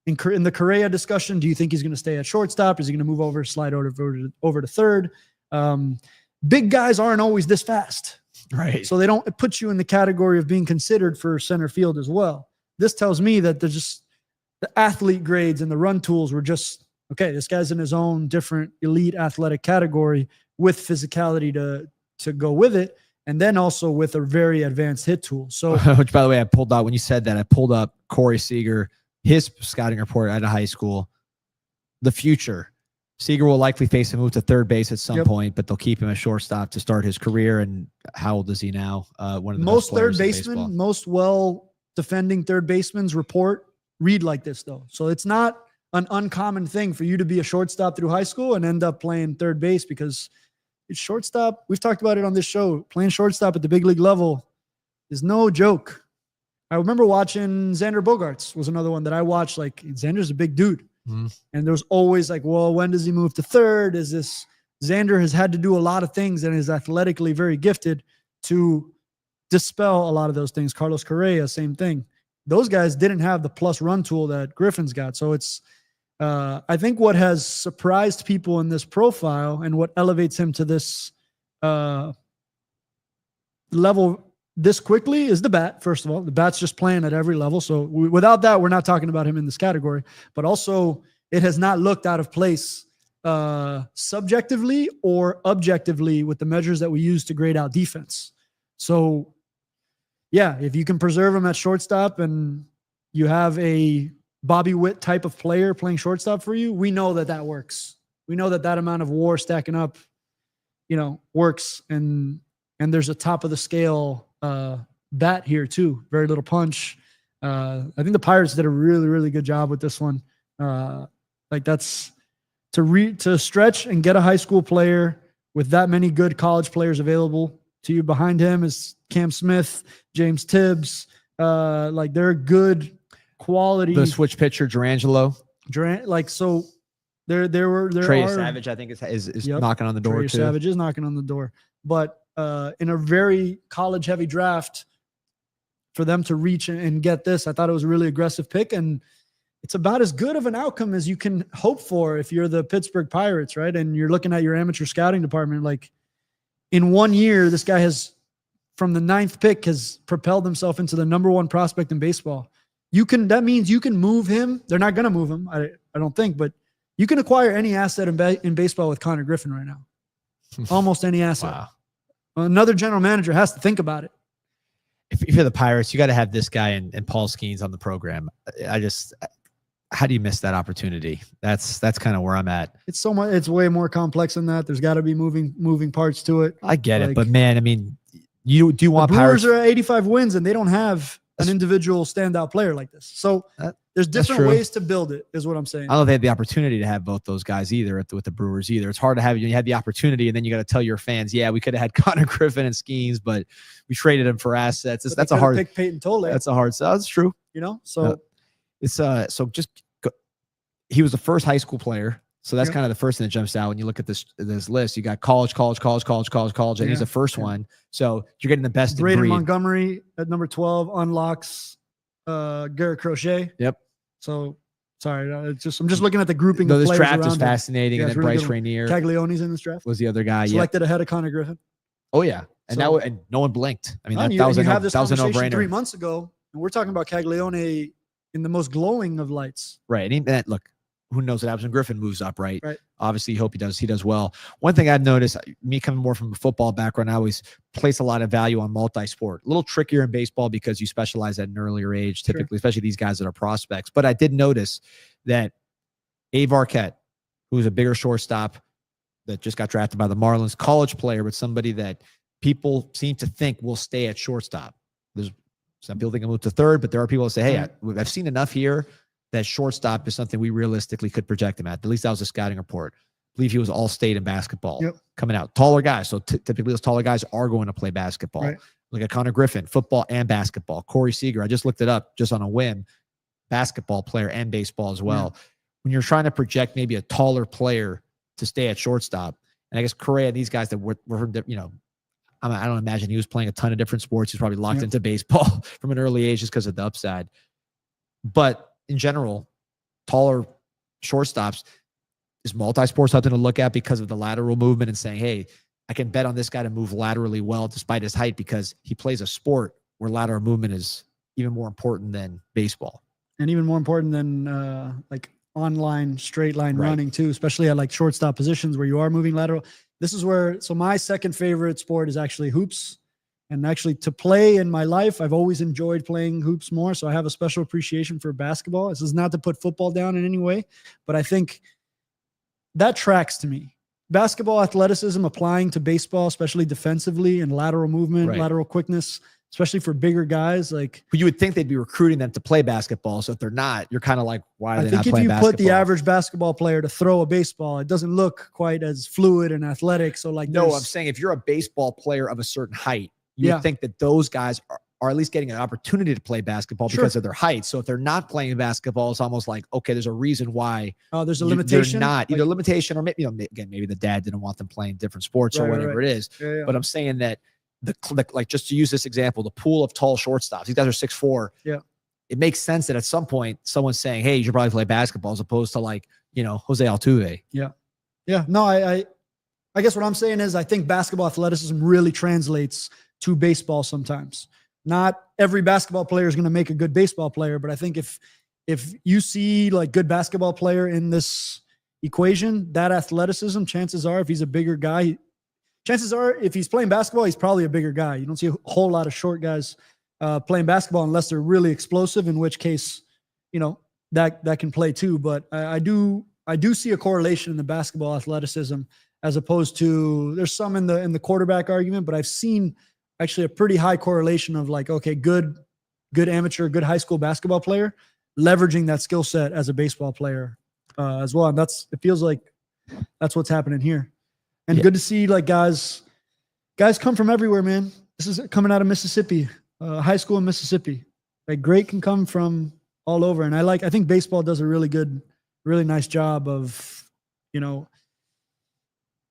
In the Correa discussion, do you think he's going to stay at shortstop? Is he going to move over, slide over to third? Big guys aren't always this fast. Right. So they don't put you in the category of being considered for center field as well. This tells me that the athlete grades and the run tools were just, okay, this guy's in his own different elite athletic category with physicality to go with it. And then also with a very advanced hit tool. So, which by the way, I pulled out when you said that, I pulled up Corey Seager, his scouting report out of high school. The future. Seager will likely face a move to third base at some point, but they'll keep him at shortstop to start his career. And how old is he now? One of the most best third basemen, most well defending third basemen's report read like this, though. So it's not an uncommon thing for you to be a shortstop through high school and end up playing third base, because it's shortstop. We've talked about it on this show. Playing shortstop at the big league level is no joke. I remember watching Xander Bogaerts was another one that I watched. Like, Xander's a big dude. And there's always like, well, when does he move to third? Xander has had to do a lot of things and is athletically very gifted to dispel a lot of those things. Carlos Correa, same thing. Those guys didn't have the plus run tool that Griffin's got. So it's, I think what has surprised people in this profile and what elevates him to this level this quickly is the bat. First of all, the bat's just playing at every level. So without that, we're not talking about him in this category, but also it has not looked out of place subjectively or objectively with the measures that we use to grade out defense. So yeah, if you can preserve him at shortstop and you have a Bobby Witt type of player playing shortstop for you, we know that that works. We know that that amount of WAR stacking up, works. And there's a top of the scale bat here too. Very little punch. I think the Pirates did a really, really good job with this one. That's to stretch and get a high school player with that many good college players available to you. Behind him is Cam Smith, James Tibbs. They're good quality. The switch pitcher, Durangelo. So there Trey are Savage, I think, is Yep. knocking on the door Trey too. Savage is knocking on the door. But in a very college-heavy draft, for them to reach and get this, I thought it was a really aggressive pick, and it's about as good of an outcome as you can hope for if you're the Pittsburgh Pirates, right? And you're looking at your amateur scouting department. Like, in 1 year, this guy has, from the 9th pick, has propelled himself into the #1 prospect in baseball. That means you can move him. They're not going to move him, I don't think, but you can acquire any asset in baseball with Konnor Griffin right now. Almost any asset. Wow. Another general manager has to think about it. If you're the Pirates, you got to have this guy and Paul Skeens on the program. How do you miss that opportunity? That's kind of where I'm at. It's so much. It's way more complex than that. There's got to be moving parts to it. I get it, but man, I mean, you do want the Brewers Pirates are at 85 wins and they don't have an individual standout player like this. So there's different ways to build it, is what I'm saying. I don't know if they had the opportunity to have both those guys either with the Brewers either. It's hard to have. You had the opportunity, and then you got to tell your fans, yeah, we could have had Konnor Griffin and Skeens, but we traded him for assets. That's a hard pick. Payton Tolle. That's a hard. That's true. So he was the first high school player. So that's kind of the first thing that jumps out when you look at this list. You got college, and he's the first one. So you're getting the best. Braden Montgomery at number 12 unlocks Garrett Crochet. Yep. So sorry, I'm just looking at the grouping. No, of this draft is him. fascinating. Yeah, and then really Bryce Rainier. Caglione's in this draft. Was the other guy selected ahead of Konnor Griffin? Oh yeah, and no one blinked. I mean, that was a no-brainer. 3 months ago, and we're talking about Caglione in the most glowing of lights. Right. And look, who knows what happens when Griffin moves up, right? Right. Obviously, you hope he does well. One thing I've noticed, me coming more from a football background, I always place a lot of value on multi-sport. A little trickier in baseball because you specialize at an earlier age, typically, especially these guys that are prospects. But I did notice that Abe Arquette, who's a bigger shortstop that just got drafted by the Marlins, college player, but somebody that people seem to think will stay at shortstop. There's some people think he'll move to third, but there are people that say, hey, I've seen enough here that shortstop is something we realistically could project him at. At least that was a scouting report. I believe he was all-state in basketball coming out. Taller guys. So typically those taller guys are going to play basketball. Right. Look at Konnor Griffin, football and basketball. Corey Seager, I just looked it up just on a whim, basketball player and baseball as well. Yeah. When you're trying to project maybe a taller player to stay at shortstop, and I guess Correa, these guys that were I don't imagine he was playing a ton of different sports. He's probably locked into baseball from an early age just because of the upside. But in general, taller shortstops is multi-sport something to look at because of the lateral movement and saying, hey, I can bet on this guy to move laterally well despite his height because he plays a sport where lateral movement is even more important than baseball. And even more important than online straight line running too, especially at like shortstop positions where you are moving lateral. This is so my second favorite sport is actually hoops. And actually to play in my life, I've always enjoyed playing hoops more. So I have a special appreciation for basketball. This is not to put football down in any way, but I think that tracks to me. Basketball athleticism applying to baseball, especially defensively and lateral movement, lateral quickness. especially for bigger guys. Like, But you would think they'd be recruiting them to play basketball. So if they're not, you're kind of like, why are I they think not if playing you basketball? put the average basketball player to throw a baseball, it doesn't look quite as fluid and athletic. So like, No, I'm saying if you're a baseball player of a certain height, you Yeah. would think that those guys are at least getting an opportunity to play basketball Sure. because of their height. So if they're not playing basketball, it's almost like, okay, there's a reason why there's a they're limitation. not either Like, limitation or maybe, again, maybe the dad didn't want them playing different sports or Right, whatever right. it is. yeah. But I'm saying that like just to use this example, the pool of tall shortstops, these guys are 6'4". Yeah. It makes sense that at some point someone's saying, hey, you should probably play basketball as opposed to like, Jose Altuve. Yeah. No, I guess what I'm saying is I think basketball athleticism really translates to baseball sometimes. Not every basketball player is going to make a good baseball player, but I think if you see like good basketball player in this equation, that athleticism, chances are if he's a bigger guy, chances are if he's playing basketball, he's probably a bigger guy. You don't see a whole lot of short guys playing basketball unless they're really explosive, in which case, that can play too. But I do see a correlation in the basketball athleticism as opposed to there's some in the quarterback argument, but I've seen actually a pretty high correlation of like, okay, good amateur, good high school basketball player leveraging that skill set as a baseball player as well. And it feels like that's what's happening here. And good to see like guys come from everywhere, man. This is coming out of Mississippi, high school in Mississippi. Like great can come from all over. And I think baseball does a really nice job of,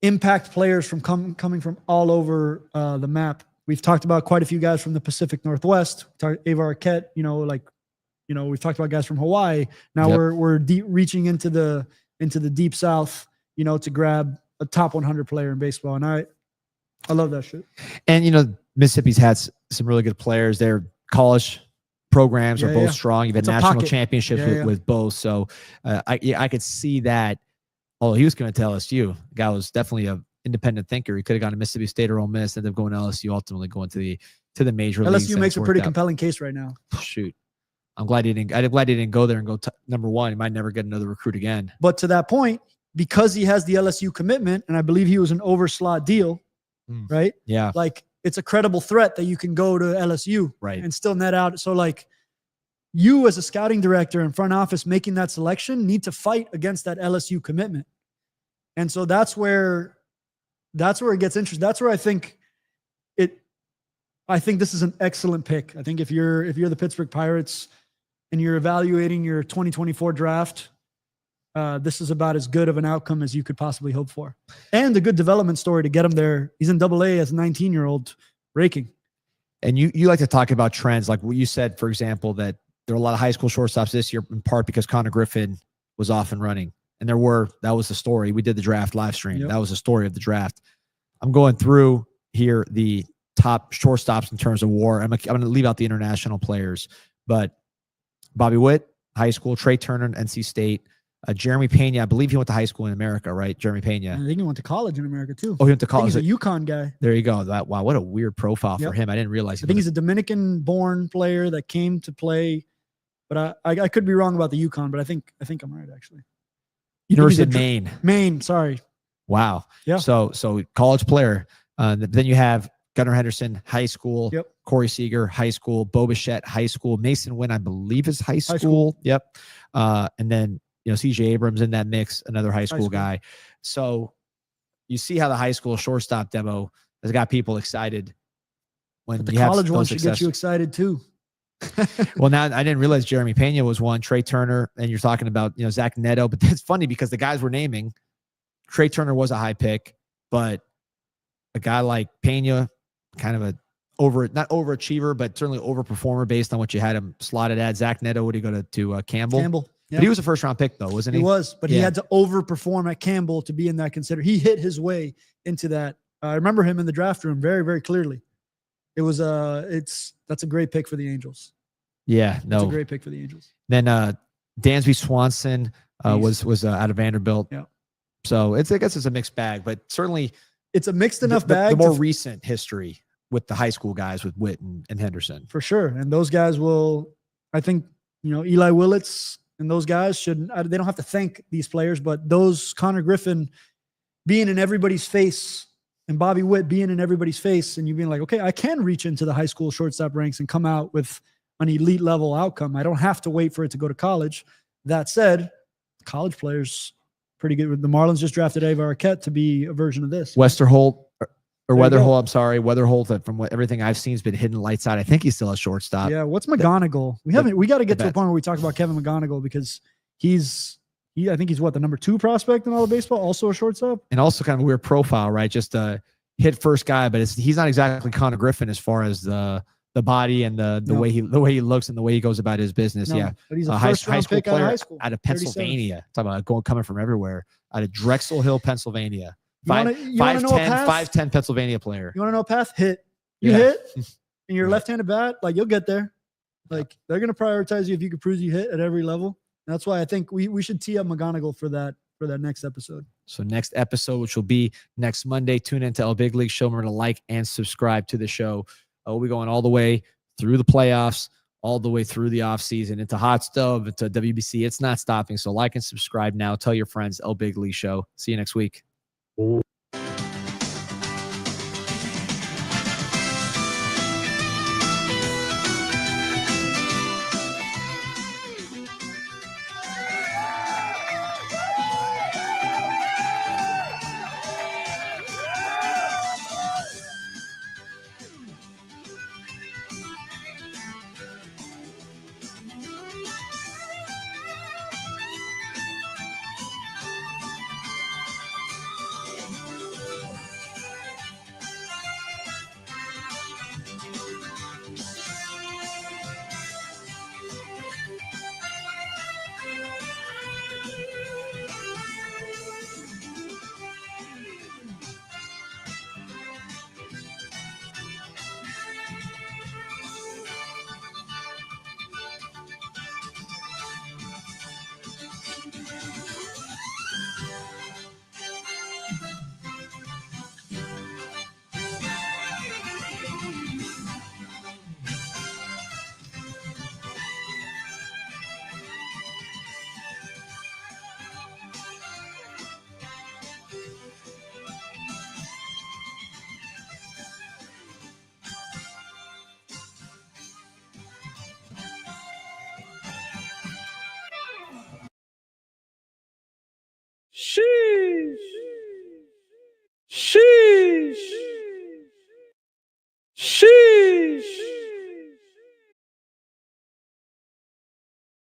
impact players from coming from all over the map. We've talked about quite a few guys from the Pacific Northwest. Ava Arquette, we've talked about guys from Hawaii. Now we're reaching into the deep South, to grab a top 100 player in baseball. And I love that shit. And, Mississippi's had some really good players. Their college programs are both strong. You've had national championships with both. So I could see that. Although he was going to LSU, the guy was definitely a independent thinker. He could have gone to Mississippi State or Ole Miss, ended up going to LSU, ultimately going to the major leagues. LSU makes a pretty compelling case right now. Shoot. I'm glad he didn't go there and go number one. He might never get another recruit again. But to that point, because he has the LSU commitment, and I believe he was an overslot deal, right? Yeah. Like it's a credible threat that you can go to LSU and still net out. So like you as a scouting director and front office making that selection need to fight against that LSU commitment. And so that's where it gets interesting. That's where I think this is an excellent pick. I think if you're the Pittsburgh Pirates and you're evaluating your 2024 draft, this is about as good of an outcome as you could possibly hope for. And a good development story to get him there. He's in AA as a 19-year-old raking. And you like to talk about trends. Like what you said, for example, that there were a lot of high school shortstops this year, in part because Konnor Griffin was off and running. And that was the story. We did the draft live stream. Yep. That was the story of the draft. I'm going through here the top shortstops in terms of WAR. I'm going to leave out the international players, but Bobby Witt, high school, Trey Turner, NC State, Jeremy Pena. I believe he went to high school in America, right? Jeremy Pena. I think he went to college in America too. Oh, he went to college. He's a UConn guy. There you go. Wow, what a weird profile for him. I didn't realize. I think he's a Dominican-born player that came to play, but I could be wrong about the UConn, but I think I'm right actually. University of Maine. Maine, sorry. Wow. Yeah. So college player. Then you have Gunnar Henderson, high school. Yep. Corey Seager, high school. Bo Bichette, high school. Mason Wynn, I believe, is high school. Yep. And then C.J. Abrams in that mix, another high school guy. So you see how the high school shortstop demo has got people excited. When the college one should get you excited too. Well, now I didn't realize Jeremy Pena was one, Trey Turner, and you're talking about, Zach Neto, but that's funny because the guys we're naming, Trey Turner was a high pick, but a guy like Pena, kind of not overachiever, but certainly overperformer based on what you had him slotted at. Zach Neto, would he go to Campbell? Yeah. But he was a first round pick though, wasn't he? He was, but he had to overperform at Campbell to be in that consider. He hit his way into that. I remember him in the draft room very, very clearly. It was that's a great pick for the Angels. Yeah, no, it's a great pick for the Angels. Then Dansby Swanson was out of Vanderbilt. Yeah. So I guess it's a mixed bag, but certainly it's a mixed enough bag. The more recent history with the high school guys with Witt and Henderson. For sure. And those guys will, I think, Eli Willits and those guys they don't have to thank these players, but Konnor Griffin being in everybody's face and Bobby Witt being in everybody's face and you being like, okay, I can reach into the high school shortstop ranks and come out with an elite level outcome. I don't have to wait for it to go to college. That said, college players pretty good. The Marlins just drafted Ava Arquette to be a version of this. Westerholt or Weatherholt. I'm sorry, Weatherholt. From everything I've seen, has been hitting lights out. I think he's still a shortstop. Yeah. What's McGonigal? We got to get to a point where we talk about Kevin McGonigal because I think he's the number 2 prospect in all of baseball, also a shortstop. And also kind of a weird profile, right? Just a hit first guy, but he's not exactly Konnor Griffin as far as the body and the way he looks and the way he goes about his business. Yeah. But he's a high school player out of Pennsylvania. Talking about coming from everywhere. Out of Drexel Hill, Pennsylvania. 5'10", Pennsylvania player. You want to know a path? Hit. You hit and you're left-handed bat, like you'll get there. Like they're going to prioritize you if you can prove you hit at every level. And that's why I think we should tee up McGonigal for that next episode. So next episode, which will be next Monday, tune into El Big League Show. Remember to like and subscribe to the show. We'll be going all the way through the playoffs, all the way through the offseason, into hot stove, into WBC. It's not stopping. So like and subscribe now. Tell your friends. El Big League Show. See you next week. Sheesh.